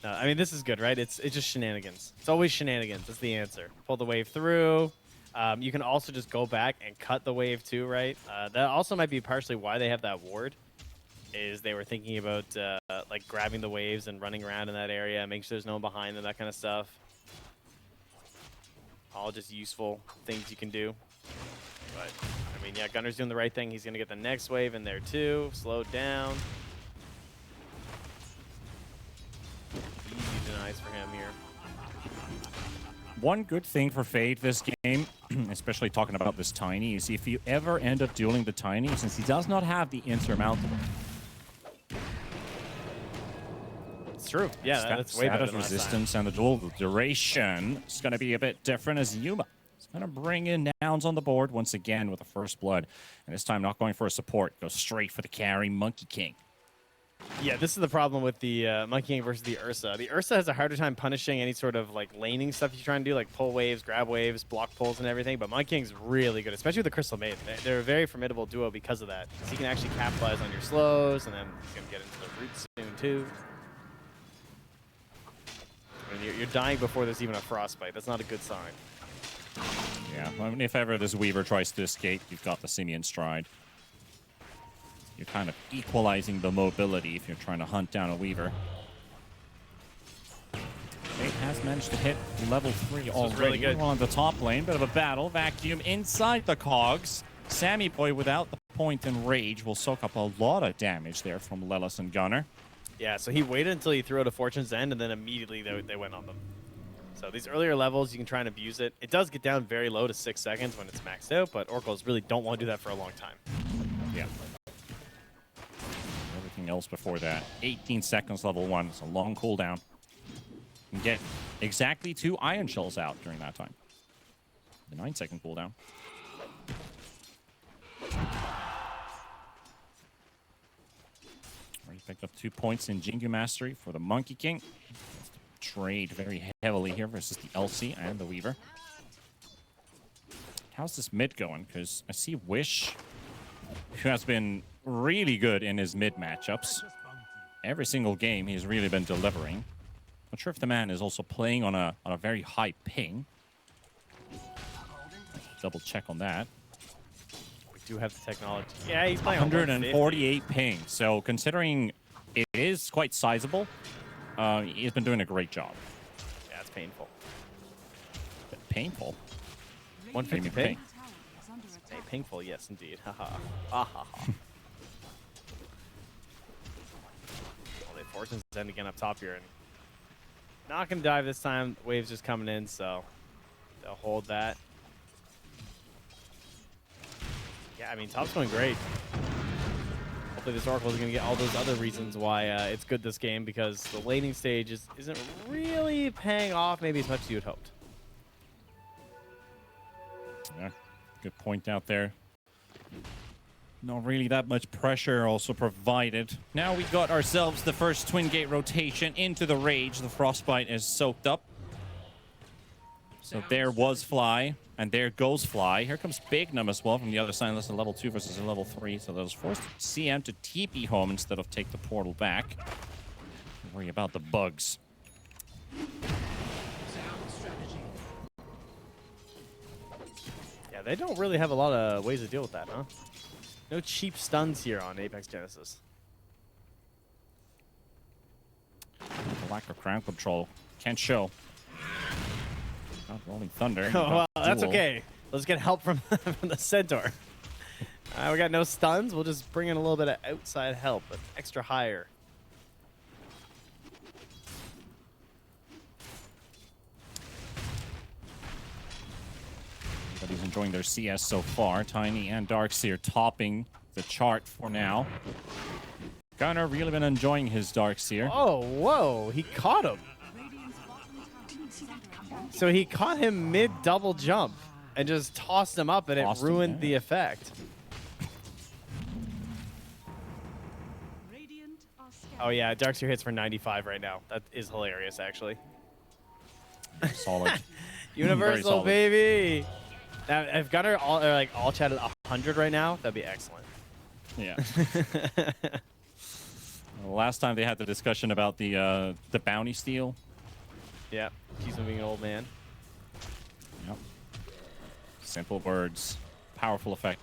I mean, this is good, right? It's just shenanigans. It's always shenanigans. That's the answer. Pull the wave through. You can also just go back and cut the wave too, right? That also might be partially why they have that ward. Is they were thinking about like grabbing the waves and running around in that area, making sure there's no one behind them, that kind of stuff. All just useful things you can do. But I mean, yeah, Gunner's doing the right thing. He's gonna get the next wave in there too. Slowed down. Easy denies for him here. One good thing for Fade this game, especially talking about this Tiny, is if you ever end up dueling the Tiny, since he does not have the insurmountable. It's true. Yeah, that's way better than last time. Resistance and the duel duration is going to be a bit different as Yuma is going to bring in nouns on the board once again with the first blood. And this time not going for a support, goes straight for the carry, Monkey King. Yeah, this is the problem with the Monkey King versus the Ursa. The Ursa has a harder time punishing any sort of like laning stuff you're trying to do, like pull waves, grab waves, block pulls, and everything. But Monkey King's really good, especially with the Crystal Maiden. They're a very formidable duo because of that. So he can actually capitalize on your slows, and then he's going to get into the roots soon too. I mean, you're dying before there's even a frostbite. That's not a good sign. Yeah, I mean, if ever this Weaver tries to escape, you've got the Simeon Stride. You're kind of equalizing the mobility if you're trying to hunt down a Weaver. Fate has managed to hit level 3 already. Really good. On the top lane, bit of a battle. Vacuum inside the cogs. Sammy Boy, without the point and rage, will soak up a lot of damage there from Lelis and Gunner. Yeah, so he waited until he threw out a Fortune's End, and then immediately they went on them. So these earlier levels, you can try and abuse it. It does get down very low to 6 seconds when it's maxed out, but Oracles really don't want to do that for a long time. Yeah. Everything else before that. 18 seconds level 1. It's a long cooldown. You can get exactly 2 Iron Shells out during that time. The 9-second cooldown. Already picked up 2 points in Jingu Mastery for the Monkey King. Trade very heavily here versus the LC and the Weaver. How's this mid going? Because I see Wish, who has been really good in his mid matchups. Every single game he's really been delivering. Not sure if the man is also playing on a very high ping. Double check on that. We do have the technology. Yeah, he's playing 148 ping. So considering it is quite sizable, he's been doing a great job. Yeah, it's painful. Painful. 150 Ping. ping. Hey, painful, yes, indeed. Haha. Well, they Fortune's End again up top here, and not gonna dive this time. Wave's just coming in, so they'll hold that. Yeah, I mean, top's going great. Hopefully this Oracle is going to get all those other reasons why it's good this game, because the laning stage isn't really paying off maybe as much as you had hoped. Yeah, good point out there. Not really that much pressure also provided. Now we got ourselves the first Twin Gate rotation into the Rage. The Frostbite is soaked up. So there was Fly, and there goes Fly. Here comes Big Num as well from the other side. That's a level 2 versus a level 3. So that was forced CM to TP home instead of take the portal back. Don't worry about the bugs. Yeah, they don't really have a lot of ways to deal with that, huh? No cheap stuns here on Apex Genesis. The lack of crown control can't show. Not Rolling Thunder. Oh, well, that's Duel. okay. Let's get help from, from the Centaur. We got no stuns. We'll just bring in a little bit of outside help, but extra higher. Everybody's enjoying their CS so far. Tiny and Darkseer topping the chart for now. Gunner really been enjoying his Darkseer. Oh, whoa. He caught him. So he caught him mid-double jump and just tossed him up, and it ruined the effect. Oh, yeah. Darkseer hits for 95 right now. That is hilarious, actually. Solid. Universal, solid. baby. Now, if Gunner all chatted 100 right now, that'd be excellent. Yeah. Last time they had the discussion about the bounty steal. Yeah, he's being an old man. Yep. Simple words, powerful effect.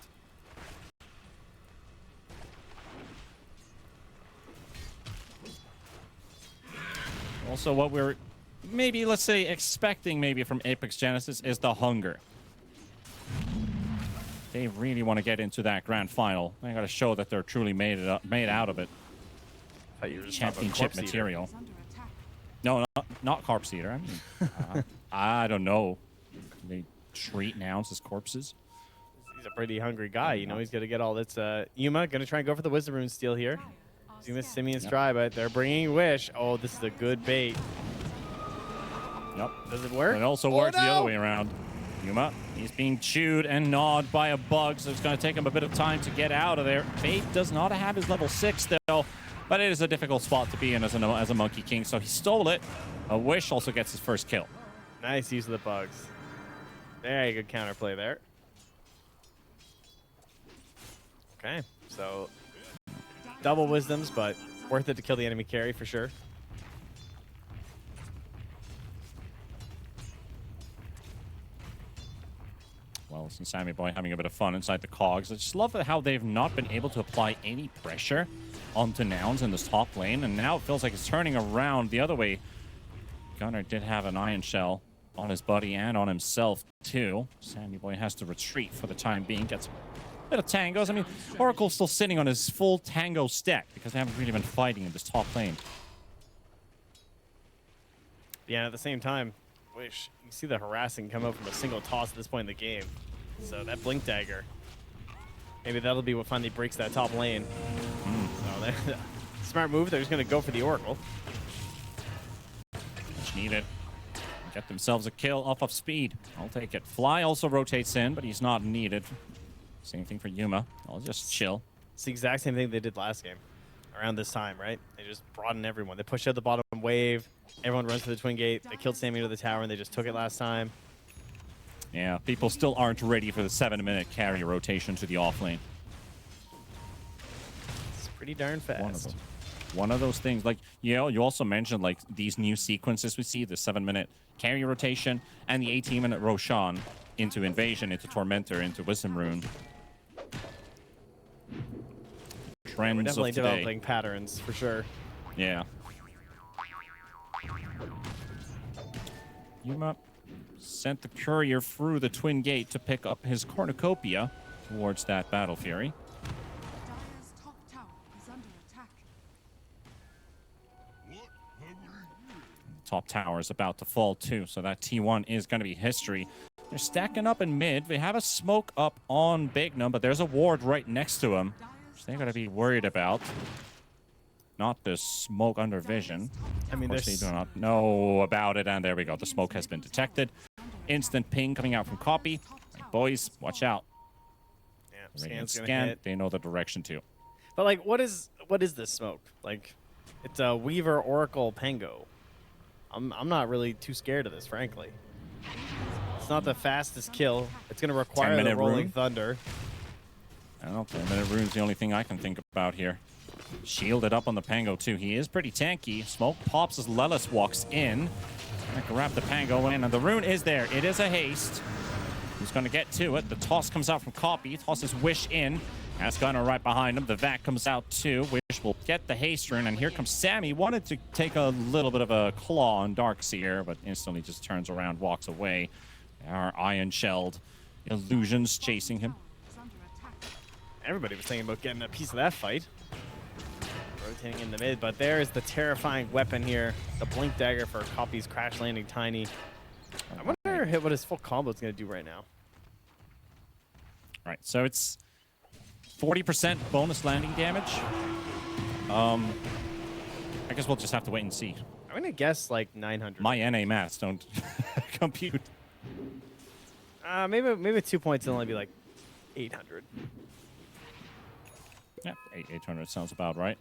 Also, what we're maybe, let's say, expecting maybe from Apex Genesis is the hunger. They really want to get into that grand final. They got to show that they're truly made out of it. I thought you were just talking about Championship Corpse Eater. material. Is under attack. No, not corpse eater. I mean, I don't know. They treat nouns as corpses. He's a pretty hungry guy. You know, he's going to get all this. Yuma going to try and go for the Wisdom Rune steal here. Using this Simeon's Stride, but they're bringing Wish. Oh, this is a good bait. Yep. Does it work? It also works the other way around. Yuma, he's being chewed and gnawed by a bug, so it's going to take him a bit of time to get out of there. Fate does not have his level 6 though, but it is a difficult spot to be in as a Monkey King, so he stole it. A Wish also gets his first kill. Nice use of the bugs. Very good counterplay there. Okay, so double wisdoms, but worth it to kill the enemy carry for sure. Well, since Sammy Boy having a bit of fun inside the cogs. I just love how they've not been able to apply any pressure onto nouns in this top lane, and now it feels like it's turning around the other way. Gunnar did have an Iron Shell on his buddy and on himself too. Sammy Boy has to retreat for the time being. Gets a bit of tangos. I mean, Oracle's still sitting on his full tango stack because they haven't really been fighting in this top lane. Yeah, at the same time, Wish, you see the harassing come out from a single toss at this point in the game. So that Blink Dagger, maybe that'll be what finally breaks that top lane. So smart move. They're just going to go for the Oracle. Much needed. Get themselves a kill off of speed. I'll take it. Fly also rotates in, but he's not needed. Same thing for Yuma. I'll just chill. It's the exact same thing they did last game around this time, right? They just brought in everyone. They pushed out the bottom wave. Everyone runs for the Twin Gate. They killed Sammy to the tower, and they just took it last time. Yeah, people still aren't ready for the 7-minute carry rotation to the off lane. It's pretty darn fast. One of those things, like, you know, you also mentioned, like, these new sequences we see, the 7-minute carry rotation and the 18-minute Roshan into Invasion, into Tormentor, into Wisdom Rune. Trends We're definitely of today. developing patterns, for sure. Yeah. Yuma sent the courier through the Twin Gate to pick up his cornucopia towards that Battle Fury. Dire's top tower is under attack. Top tower is about to fall too, so that T1 is going to be history. They're stacking up in mid. They have a smoke up on Bignum, but there's a ward right next to him, which they're going to be worried about. Not the smoke under vision. I mean, Of course, they do not know about it, and there we go. The smoke has been detected. Instant ping coming out from Copy. Right, boys, watch out. Yeah, Radiant scan's gonna scan. hit. They know the direction too. But like, what is this smoke? Like, it's a Weaver Oracle Pango. I'm not really too scared of this, frankly. It's not the fastest kill. It's gonna require the 10-minute Rolling rune? Thunder. I don't know. 10-minute rune's the only thing I can think about here. Shielded up on the Pango too. He is pretty tanky. Smoke pops as Lelis walks in. Gonna grab the Pango in, and the rune is there. It is a haste. Who's gonna get to it? The toss comes out from Copy. Tosses Wish in. That's Gunner right behind him. The Vac comes out too. Wish will get the haste rune, and here comes Sammy. Wanted to take a little bit of a claw on Darkseer, but instantly just turns around, walks away. Our Iron Shelled illusions chasing him. Is under attack. Everybody was thinking about getting a piece of that fight. Rotating in the mid, but there is the terrifying weapon here. The Blink Dagger for Copy's Crash Landing Tiny. I wonder what his full combo is going to do right now. All right, so it's 40% bonus landing damage. I guess we'll just have to wait and see. I'm going to guess like 900. My NA maths don't compute. Maybe 2 points will only be like 800. Yeah, 800 sounds about right.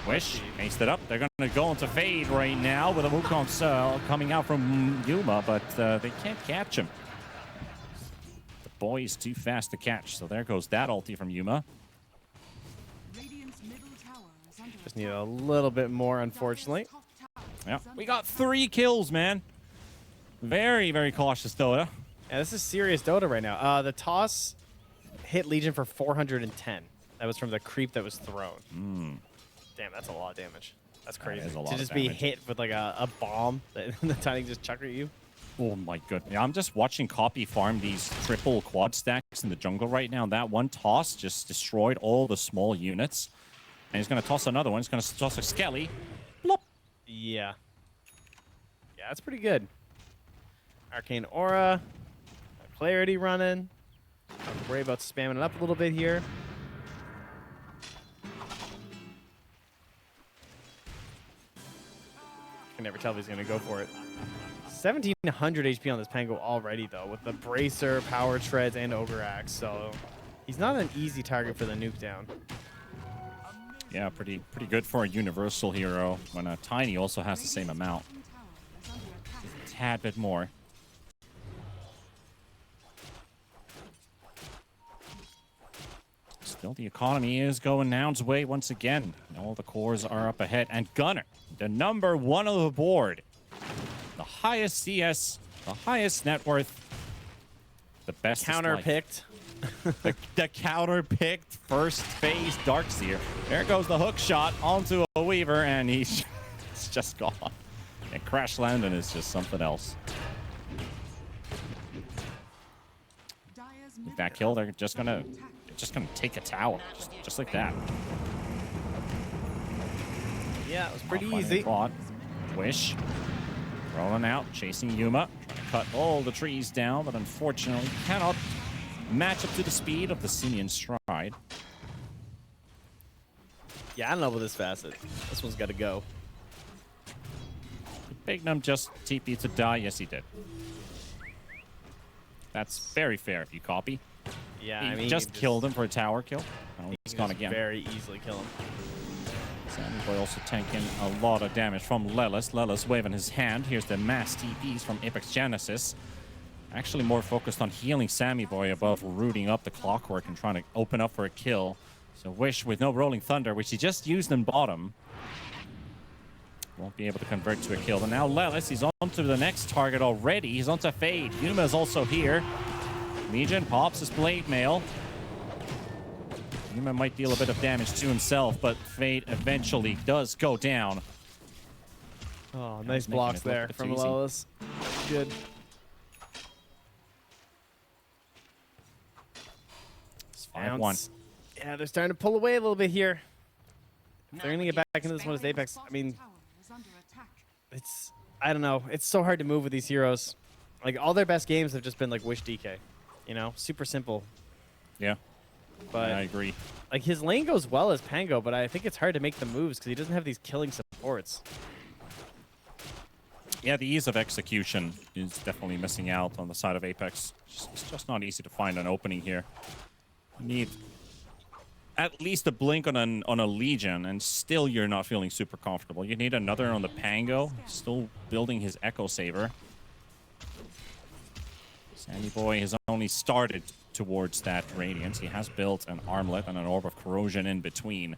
Wish, aced it up. They're going to go into Fade right now with a Wukong coming out from Yuma, but they can't catch him. The boy is too fast to catch, so there goes that ulti from Yuma. Radiant's middle tower is under just need a little bit more, unfortunately. Yeah, we got 3 kills, man. Very, very cautious, Dota. Yeah, this is serious Dota right now. The toss hit Legion for 410. That was from the creep that was thrown. Damn, that's a lot of damage. That's crazy. That is a lot to of just be damage. hit with like a bomb that the Tiny just chucked at you. Oh my goodness. Yeah, I'm just watching Copy farm these triple quad stacks in the jungle right now. That one toss just destroyed all the small units. And he's going to toss another one. He's going to toss a Skelly. Blop. Yeah. Yeah, that's pretty good. Arcane Aura. Clarity running. Don't worry about spamming it up a little bit here. Can never tell if he's going to go for it. 1,700 HP on this Pango already, though, with the Bracer, Power Treads, and Ogre Axe. So he's not an easy target for the nuke down. Yeah, pretty good for a universal hero when a Tiny also has the same amount. Just a tad bit more. Still, the economy is going Noun's way once again. All the cores are up ahead. And Gunner, the number 1 on the board. The highest CS, the highest net worth, the best Counter-picked. the counter-picked first phase Darkseer. There goes the hook shot onto a Weaver, and he's just gone. And Crash Landing is just something else. With that kill, they're just gonna take a tower, just like that. Yeah, it was pretty Finding easy. Claude. Wish. Rolling out, chasing Yuma. Trying to cut all the trees down, but unfortunately cannot match up to the speed of the Simian Stride. Yeah, I don't know about this facet. This one's got to go. Did Bignum just TP to die? Yes, he did. That's very fair if you copy. Yeah, He I mean, just killed him for a tower kill. Oh, You he's can gone just again. very easily kill him. Sammy Boy also tanking a lot of damage from Lelis. Lelis waving his hand. Here's the mass TPs from Apex Genesis. Actually more focused on healing Sammy Boy above rooting up the Clockwork and trying to open up for a kill. So Wish with no Rolling Thunder, which he just used in bottom. Won't be able to convert to a kill. But now Lelis, he's on to the next target already. He's on to Fade. Yuma is also here. Legion pops his Blade Mail. Yuma might deal a bit of damage to himself, but Fade eventually does go down. Oh, He's nice making blocks it look there a bit from too easy. Lois. Good. It's 5-1. Bounce. Yeah, they're starting to pull away a little bit here. If they're going to get back into this one as Apex, I mean, it's, I don't know. It's so hard to move with these heroes. Like, all their best games have just been, like, Wish DK. You know? Super simple. Yeah, But, I agree. like, his lane goes well as Pango, but I think it's hard to make the moves because he doesn't have these killing supports. Yeah, the ease of execution is definitely missing out on the side of Apex. It's just not easy to find an opening here. You need at least a blink on a Legion, and still you're not feeling super comfortable. You need another on the Pango, still building his Echo Saber. Sammy Boy has only started towards that Radiance. He has built an Armlet and an Orb of Corrosion in between.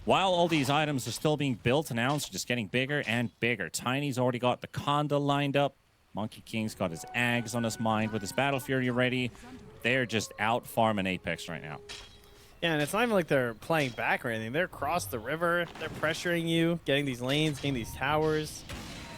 While all these items are still being built, announced, just getting bigger and bigger. Tiny's already got the Conda lined up. Monkey King's got his Ags on his mind with his Battle Fury ready. They're just out farming Apex right now. Yeah, and it's not even like they're playing back or anything. They're across the river. They're pressuring you, getting these lanes, getting these towers.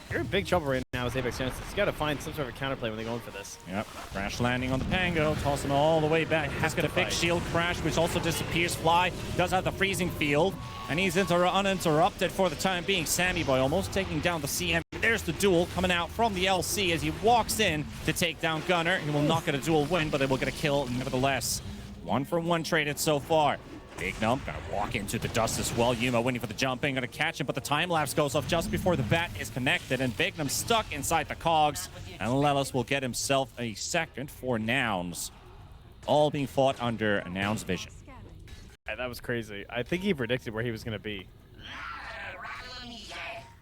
You're in big trouble right now as Apex Genesis. You got to find some sort of counterplay when they go in for this. Yep, Crash landing on the Pango, tossing all the way back. Has got a big shield Crash, which also disappears. Fly does have the freezing field, and he's uninterrupted for the time being. Sammy Boy almost taking down the CM. There's the duel coming out from the LC as he walks in to take down Gunner. He will not get a duel win, but they will get a kill nevertheless. 1-for-1 traded so far. Big Nump gonna walk into the dust as well. Yuma waiting for the jumping, gonna catch him, but the time lapse goes off just before the bat is connected, and Big Nump stuck inside the cogs. And Lelis will get himself a second for Nouns. All being fought under Nouns' vision. Yeah, that was crazy. I think he predicted where he was going to be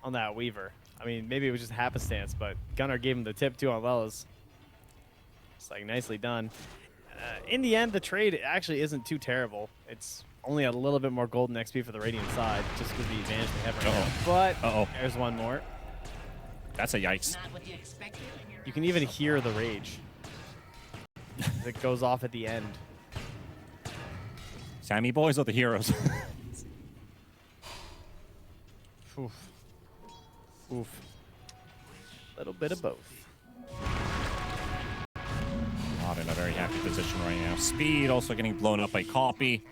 on that Weaver. I mean, maybe it was just happenstance, but Gunnar gave him the tip too on Lelis. It's like nicely done. In the end, the trade actually isn't too terrible. It's only a little bit more golden XP for the Radiant side, just because the advantage they have right now. But there's one more. That's a yikes. You can even hear the rage. It goes off at the end. Sammy boys are the heroes. Oof. Oof. Little bit of both. Not in a very happy position right now. Speed also getting blown up by Copy.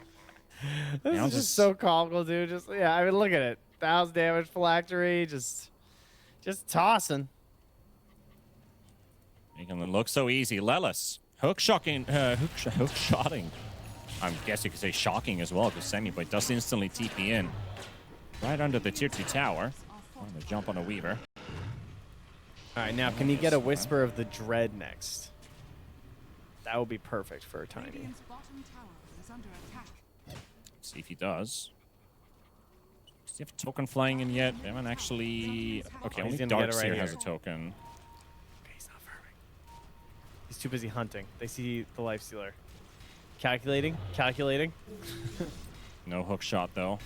This is just so comical, dude. Just yeah, I mean, look at it. 1,000 damage phylactery, just tossing. Making them look so easy. Lelis, hook shotting. I guess you could say shocking as well, because Sammy Boy does instantly TP in. Right under the tier 2 tower. I'm gonna jump on a Weaver. All right, now can you get a Whisper of the Dread next? That would be perfect for a Tiny. Radiant's bottom tower is under attack. See if he does. Does he have a token flying in yet? They haven't actually... Okay, He's only gonna get it Darkseer right has here. a token. Okay, he's not farming. He's too busy hunting. They see the Lifestealer. Calculating. No hook shot, though.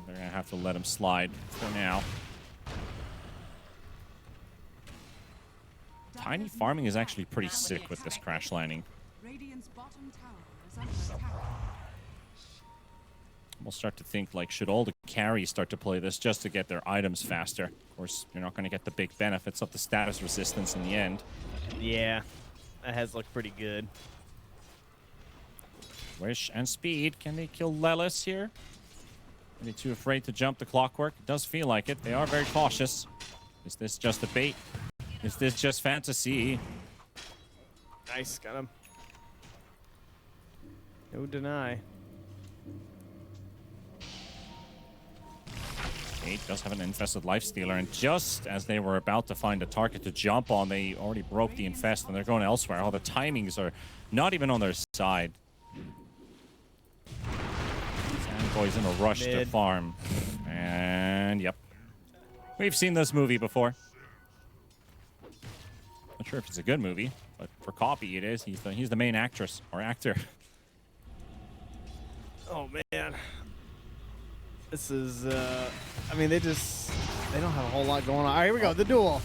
They're gonna have to let him slide for now. Tiny farming is actually pretty sick with this crash landing. Radiant's bottom tower is under attack. We'll start to think, like, should all the carries start to play this just to get their items faster? Of course, you're not going to get the big benefits of the status resistance in the end. Yeah, that has looked pretty good. Wish and Speed, can they kill Lelis here? Are they too afraid to jump the clockwork? It does feel like it. They are very cautious. Is this just a bait? Is this just fantasy? Nice, got him. No deny. Kate does have an infested lifestealer, and just as they were about to find a target to jump on, they already broke the infest, and they're going elsewhere. All the timings are not even on their side. Sandboy's in a rush to farm. And, yep. We've seen this movie before. Not sure if it's a good movie, but for Copy it is. He's the main actress, or actor. Oh, man. This is, I mean, they don't have a whole lot going on. All right, here we go, the duel.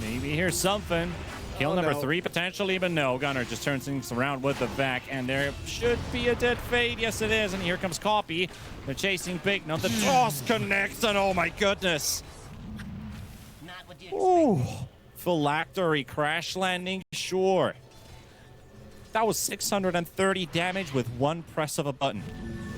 Maybe here's something. Kill Oh, number no. 3 potentially, but no. Gunner just turns things around with the back, and there should be a dead fade. Yes, it is, and here comes Copy. They're chasing Big. Now the toss connects, and oh my goodness. Ooh. Phylactery crash landing, sure. That was 630 damage with one press of a button.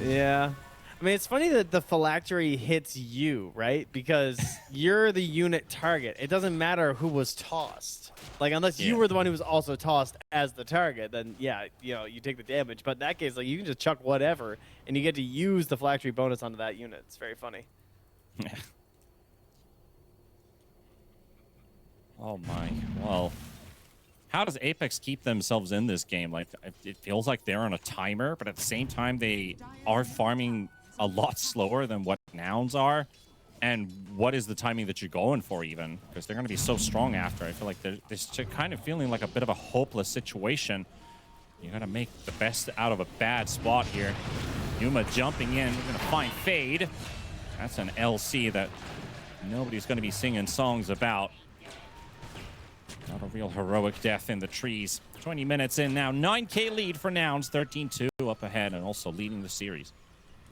Yeah. I mean, it's funny that the phylactery hits you, right? Because you're the unit target. It doesn't matter who was tossed. Like, unless you were the one who was also tossed as the target, then, yeah, you know, you take the damage. But in that case, like, you can just chuck whatever, and you get to use the phylactery bonus onto that unit. It's very funny. Oh my, well, how does Apex keep themselves in this game? Like, it feels like they're on a timer, but at the same time, they are farming a lot slower than what nouns are. And what is the timing that you're going for even? Because they're going to be so strong after. I feel like they're kind of feeling like a bit of a hopeless situation. You got to make the best out of a bad spot here. Yuma jumping in. We're going to find Fade. That's an LC that nobody's going to be singing songs about. Not a real heroic death in the trees. 20 minutes in now. 9K lead for Nouns. 13-2 up ahead and also leading the series.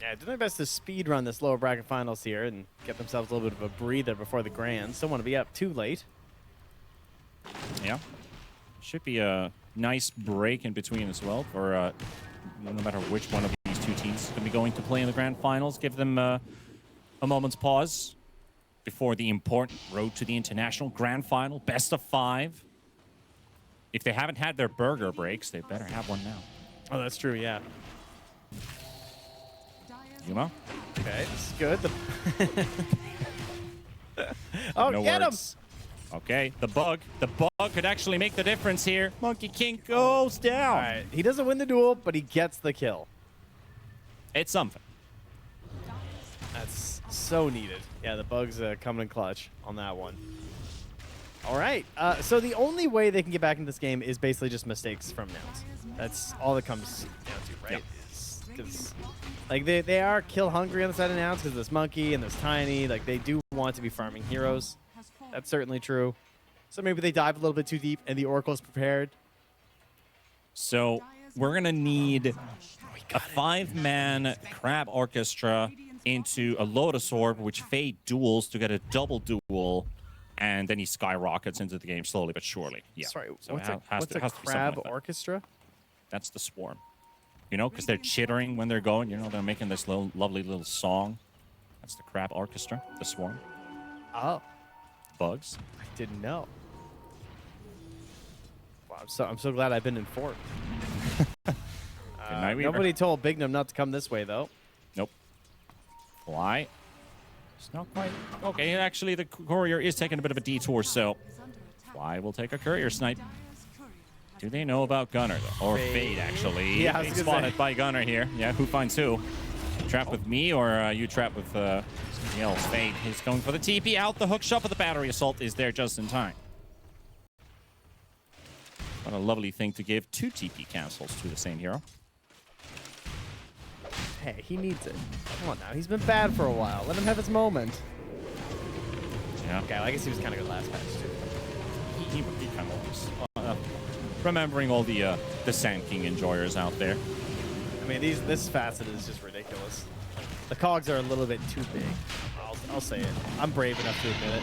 Yeah, doing their best to speed run this lower bracket finals here and get themselves a little bit of a breather before the Grands. Don't want to be up too late. Yeah. Should be a nice break in between as well for no matter which one of these two teams is going to be going to play in the grand finals. Give them a moment's pause before the important road to the international grand final, best of 5. If they haven't had their burger breaks, they better have one now. Oh, that's true, yeah. Yuma? Okay, this is good. Oh, No get words. Okay, the bug could actually make the difference here. Monkey King goes down. All right, he doesn't win the duel, but he gets the kill. It's something. That's so needed. Yeah, the bug's coming in clutch on that one. All right, so the only way they can get back in this game is basically just mistakes from Nouns. That's all it comes down to, right? Yep. Is because like they are kill hungry on the side of nouns because there's Monkey and there's Tiny. Like they do want to be farming heroes. That's certainly true. So maybe they dive a little bit too deep and the Oracle's prepared. So we're going to need a 5-man Crab Orchestra into a Lotus Orb, which Fade duels to get a double duel, and then he skyrockets into the game slowly but surely. Yeah. Sorry, So what's it a has to be something Crab like that. Orchestra? That's the Swarm. You know, because they're chittering when they're going. You know, they're making this little lovely little song. That's the Crab Orchestra, the Swarm. Oh, Bugs. I didn't know. Wow, I'm so glad I've been informed. Good night, Weaver. Nobody told Bignum not to come this way though. Nope. Fly. It's not quite. Okay, actually, the courier is taking a bit of a detour, so Fly will take a courier snipe. Do they know about Gunner, though? Or Fade, actually. Yeah, I was Fade gonna spotted say. by Gunner here. Yeah, who finds who? Trapped with me, or you trapped with somebody else? Fade is going for the TP out. The hook shot, but the battery assault is there just in time. What a lovely thing to give 2 TP cancels to the same hero. Hey, he needs it. Come on now, he's been bad for a while. Let him have his moment. Yeah. Okay, well, I guess he was kind of good last match too. He kind of was. Remembering all the Sand King enjoyers out there. I mean, this facet is just ridiculous. The cogs are a little bit too big. I'll say it. I'm brave enough to admit it.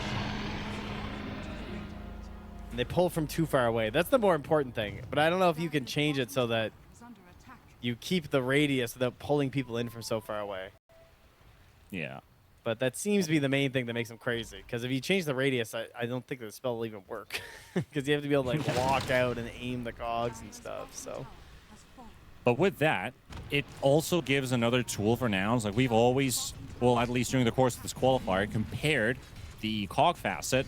And they pull from too far away. That's the more important thing. But I don't know if you can change it so that you keep the radius without pulling people in from so far away. Yeah. But that seems to be the main thing that makes them crazy. Because if you change the radius, I don't think the spell will even work. Because you have to be able to like walk out and aim the cogs and stuff. So. But with that, it also gives another tool for nouns. Like we've always, well, at least during the course of this qualifier, compared the cog facet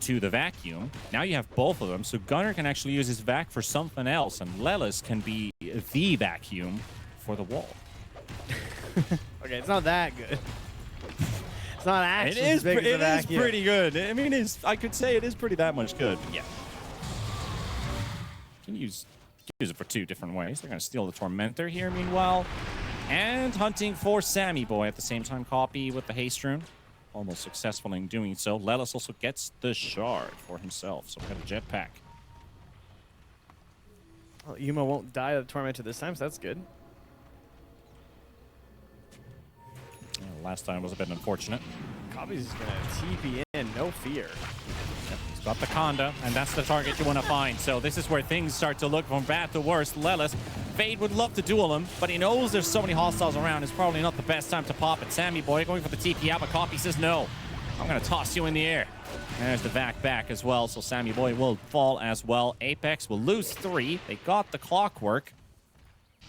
to the vacuum. Now you have both of them, so Gunner can actually use his vac for something else, and Lelis can be the vacuum for the wall. Okay, it's not that good. It's not actually It is, as big as a vacuum. pretty good. I mean, I could say it is pretty that much good. Yeah. You can use it for 2 different ways. They're going to steal the Tormentor here, meanwhile. And hunting for Sammy Boy at the same time. Copy with the Haste Rune. Almost successful in doing so. Lelis also gets the shard for himself. So we got a jetpack. Well, Yuma won't die of the Tormentor this time, so that's good. Last time was a bit unfortunate. Copy's just going to TP in, no fear. Yep, he's got the Conda, and that's the target you want to find. So this is where things start to look from bad to worse. Lelis, Fade would love to duel him, but he knows there's so many hostiles around. It's probably not the best time to pop it. Sammy Boy going for the TP out, but Copy says no. I'm going to toss you in the air. And there's the vac back as well, so Sammy Boy will fall as well. Apex will lose 3. They got the clockwork.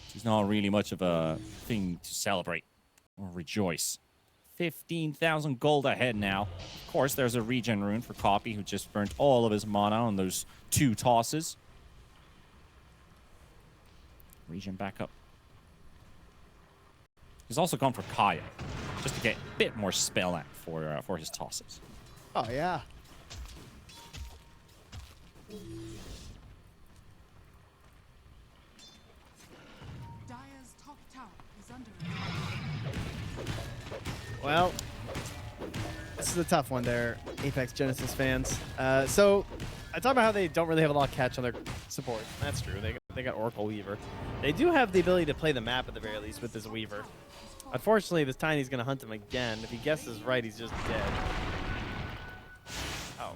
Which is not really much of a thing to celebrate or rejoice. 15,000 gold ahead now. Of course, there's a regen rune for Copy, who just burnt all of his mana on those 2 tosses. Regen back up. He's also gone for Kaya, just to get a bit more spell out for his tosses. Oh, yeah. Dire's top tower is under attack. Well, this is a tough one there, Apex Genesis fans. So, I talked about how they don't really have a lot of catch on their support. That's true. They got Oracle Weaver. They do have the ability to play the map at the very least with this Weaver. Unfortunately, this Tiny's going to hunt him again. If he guesses right, he's just dead. Oh.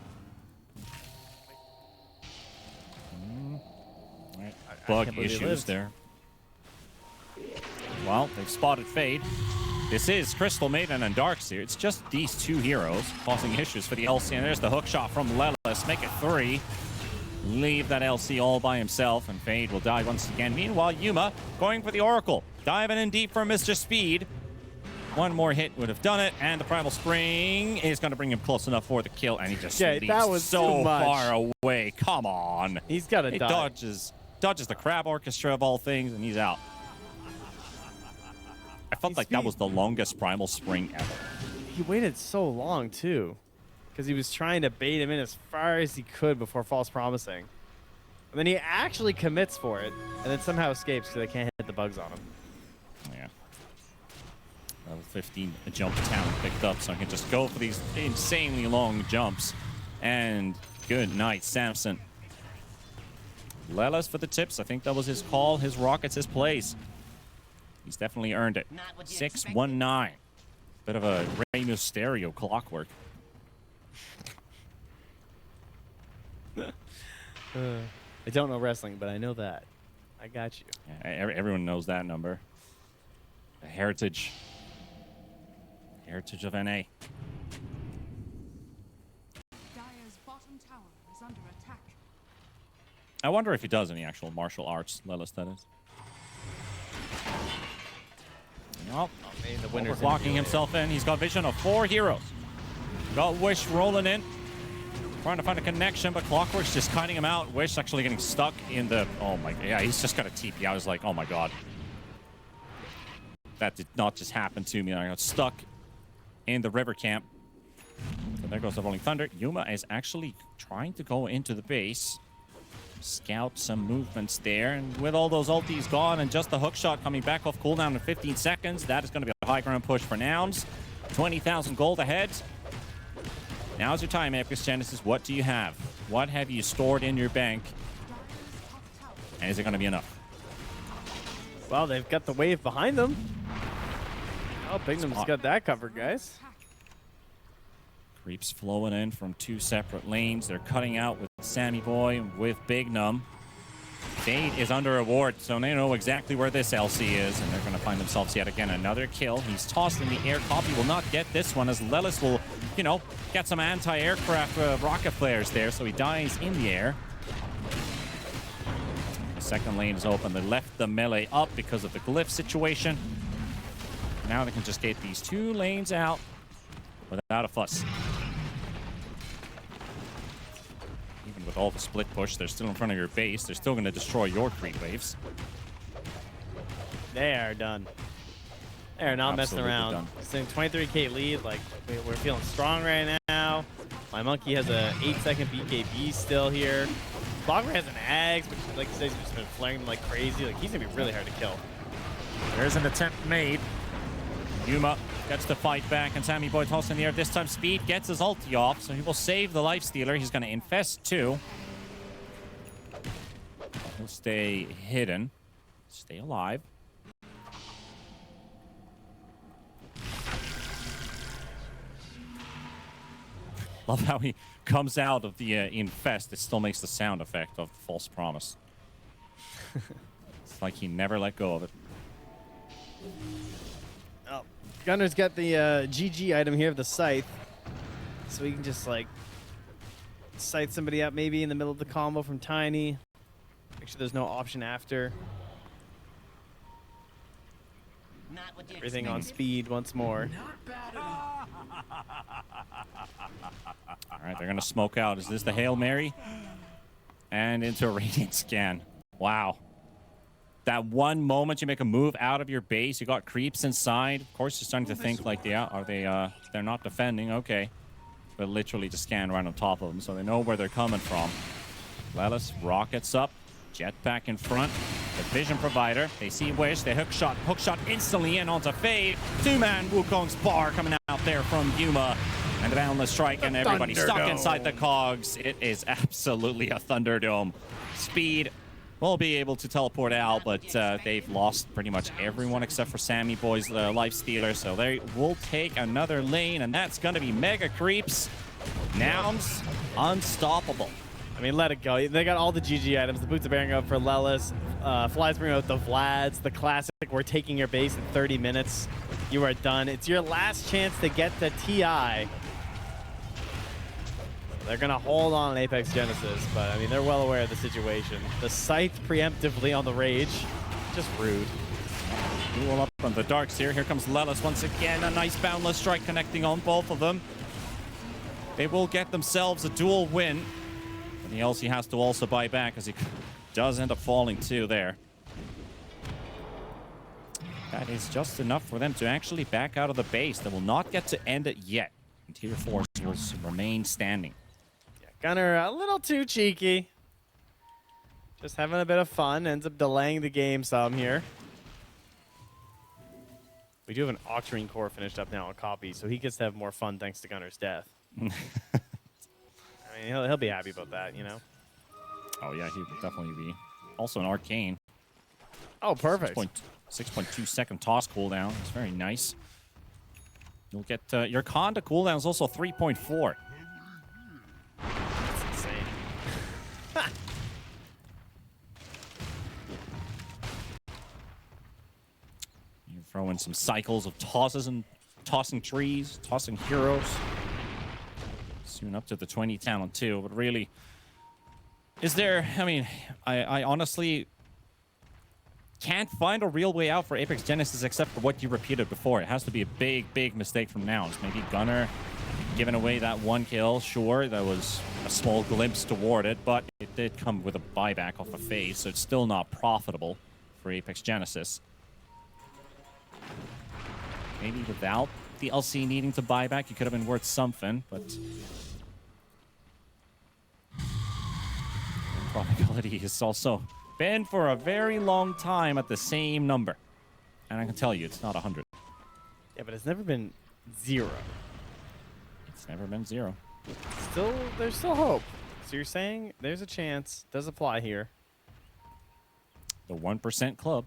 Right. I Bug can't believe he issues lived. there. Well, they've spotted Fade. This is Crystal Maiden and Darkseer. It's just these 2 heroes causing issues for the LC. And there's the hook shot from Lelis. Make it 3. Leave that LC all by himself, and Fade will die once again. Meanwhile, Yuma going for the Oracle. Diving in deep for Mr. Speed. One more hit would have done it, and the Primal Spring is going to bring him close enough for the kill, and he just Yeah, leaps that was so too much. far away. Come on. He's got to He die. dodges the Crab Orchestra of all things, and he's out. I felt like that was the longest Primal Spring ever. He waited so long, too, because he was trying to bait him in as far as he could before false promising. And then he actually commits for it, and then somehow escapes because they can't hit the bugs on him. Yeah. 15 jump town picked up, so I can just go for these insanely long jumps. And good night, Samson. Lelis for the tips. I think that was his call, his rockets, his plays. He's definitely earned it. 6-1-9. Bit of a Rey Mysterio clockwork. I don't know wrestling, but I know that. I got you. Yeah, everyone knows that number. The heritage. Heritage of NA. Dire's bottom tower is under attack. I wonder if he does any actual martial arts, Lelis, that is. Oh, Maybe the winner's overclocking himself in. He's got vision of 4 heroes. Got Wish rolling in. Trying to find a connection, but Clockwork's just kiting him out. Wish actually getting stuck in the... Oh my... Yeah, he's just got a TP. I was like, oh my god. That did not just happen to me. I got stuck in the river camp. So there goes the Rolling Thunder. Yuma is actually trying to go into the base. Scout some movements there. And with all those ultis gone and just the hook shot coming back off cooldown in 15 seconds, that is going to be a high ground push for Nouns. 20,000 gold ahead. Now's your time, Apex Genesis. What do you have? What have you stored in your bank? And is it going to be enough? Well, they've got the wave behind them. Oh, Bignum's got that covered, guys. Creeps flowing in from 2 separate lanes. They're cutting out with Sammy Boy, with Bignum. Fade is under a ward, so they know exactly where this LC is, and they're going to find themselves yet again another kill. He's tossed in the air. Copy will not get this one, as Lelis will, you know, get some anti-aircraft rocket flares there, so he dies in the air. The second lane is open. They left the melee up because of the glyph situation. Now they can just get these 2 lanes out without a fuss. Even with all the split push, they're still in front of your base. They're still going to destroy your creep waves. They are done. They're not messing Absolutely around. done. Sitting 23k lead, like we're feeling strong right now. My monkey has a 8-second BKB still here. Clockwork has an Ags, which, like you said, he's just been flaring them like crazy. Like he's gonna be really hard to kill. There's an attempt made. Yuma gets to fight back, and Sammy Boy tossed in the air. This time Speed gets his ulti off, so he will save the Lifestealer. He's going to infest too. He'll stay hidden. Stay alive. Love how he comes out of the infest. It still makes the sound effect of False Promise. It's like he never let go of it. Oh, Gunner's got the GG item here of the scythe, so he can just like scythe somebody up maybe in the middle of the combo from Tiny. Make sure there's no option after. Everything on speed once more. All right, they're going to smoke out. Is this the Hail Mary? And into a Radiant Scan. Wow. That one moment you make a move out of your base, you got creeps inside. Of course, you're starting to think like, yeah, are they, they're not defending, okay. But literally just scan right on top of them, so they know where they're coming from. Lelis rockets up, jetpack in front, the vision provider. They see Wish, they hook shot instantly in onto Fade. 2-man Wukong's bar coming out there from Yuma. And the Boundless Strike, and everybody stuck inside the cogs. It is absolutely a Thunderdome. Speed will be able to teleport out, but they've lost pretty much everyone except for Sammy Boy's Lifestealer, so they will take another lane, and that's going to be Mega Creeps. Nouns, unstoppable. I mean, let it go. They got all the GG items. The Boots of Bearing out for Lelis. Flies bring out the Vlads, the classic. We're taking your base in 30 minutes. You are done. It's your last chance to get the TI. They're going to hold on Apex Genesis, but I mean, they're well aware of the situation. The Scythe preemptively on the Rage. Just rude. Duel up on the darks here. Here comes Lelis once again. A nice Boundless Strike connecting on both of them. They will get themselves a dual win. But the LC has to also buy back, as he does end up falling too there. That is just enough for them to actually back out of the base. They will not get to end it yet. And Tier 4 will remain standing. Gunner a little too cheeky. Just having a bit of fun. Ends up delaying the game some here. We do have an Octarine core finished up now on copy, so he gets to have more fun thanks to Gunner's death. I mean, he'll be happy about that, you know? Oh, yeah, he would definitely be. Also an arcane. Oh, perfect. 6.2 second toss cooldown. It's very nice. You'll get your Conda cooldown is also 3.4. That's insane. You throw in some cycles of tosses and tossing trees, tossing heroes. Soon up to the 20 talent too, but really, is there? I mean, I honestly can't find a real way out for Apex Genesis except for what you repeated before. It has to be a big mistake from Nouns. Maybe Gunner giving away that one kill. Sure, that was a small glimpse toward it, but it did come with a buyback off a phase, so it's still not profitable for Apex Genesis. Maybe without the LC needing to buy back, you could have been worth something, but probability has also been for a very long time at the same number. And I can tell you, it's not 100. Yeah, but it's never been 0. It's never been 0. There's still hope. So you're saying there's a chance. Does apply here. The 1% club.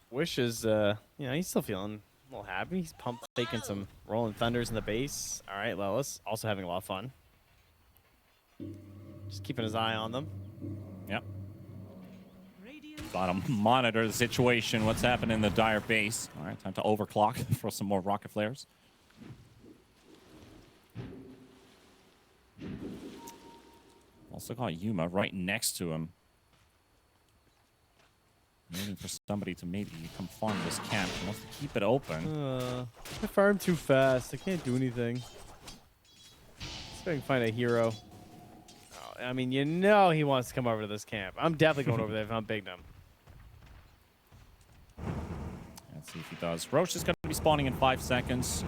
Wish is, you know, he's still feeling a little happy. He's pumped, taking some Rolling Thunders in the base. All right, Lelis also having a lot of fun. Just keeping his eye on them. Yep. Gotta monitor the situation, what's happening in the Dire base. All right, time to overclock for some more rocket flares. Also got Yuma right next to him. Waiting for somebody to maybe come farm this camp. He wants to keep it open. I farm too fast. I can't do anything. See if I can find a hero. Oh, I mean, you know he wants to come over to this camp. I'm definitely going over there if I'm Big Num. Let's see if he does. Roche is going to be spawning in 5 seconds.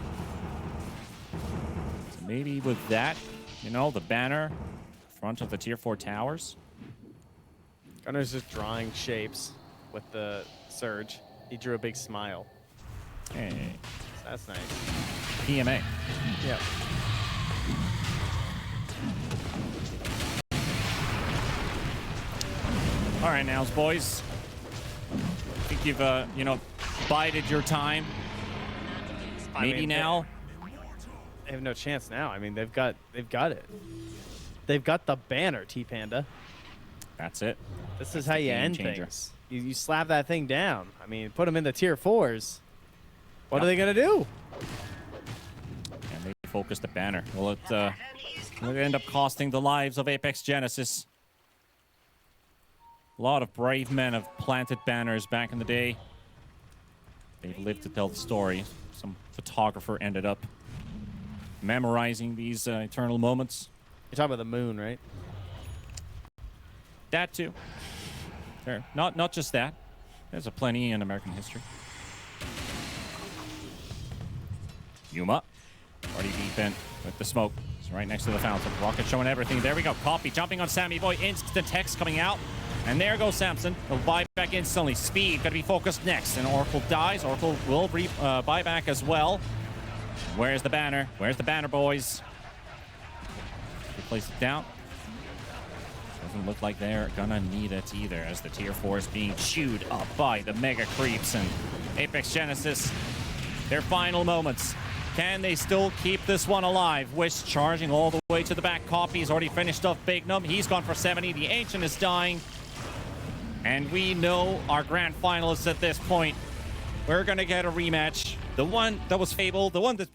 So maybe with that, you know, the banner in front of the tier 4 towers. Gunner's just drawing shapes with the surge. He drew a big smile. Hey, So that's nice. PMA. Yeah. All right, nows, boys. I think you've, you know, bided your time. Maybe now. They have no chance now. I mean, they've got it. They've got the banner, T-Panda. That's it. This That's is how the you game end changer. things. You slap that thing down. I mean, put them in the tier 4s. What are they gonna do? And they focus the banner. Will it end up costing the lives of Apex Genesis? A lot of brave men have planted banners back in the day. They've lived to tell the story. Some photographer ended up memorizing these eternal moments. You're talking about the moon, right? That too. There. Not just that. There's a plenty in American history. Yuma. Already deep in with the smoke. It's right next to the fountain. Rocket showing everything. There we go. Copy jumping on Sammy Boy. Instant text coming out. And there goes Samson. He'll buy back instantly. Speed got to be focused next. And Oracle dies. Oracle will buy back as well. Where's the banner? Where's the banner, boys? Place it down. Doesn't look like they're gonna need it either, as the tier 4 is being chewed up by the mega creeps. And Apex Genesis, their final moments. Can they still keep this one alive? Wish charging all the way to the back. Copy's already finished off Big Num. He's gone for 70. The Ancient is dying. And we know our grand finalists at this point. We're gonna get a rematch. The one that was Fable, the one that's been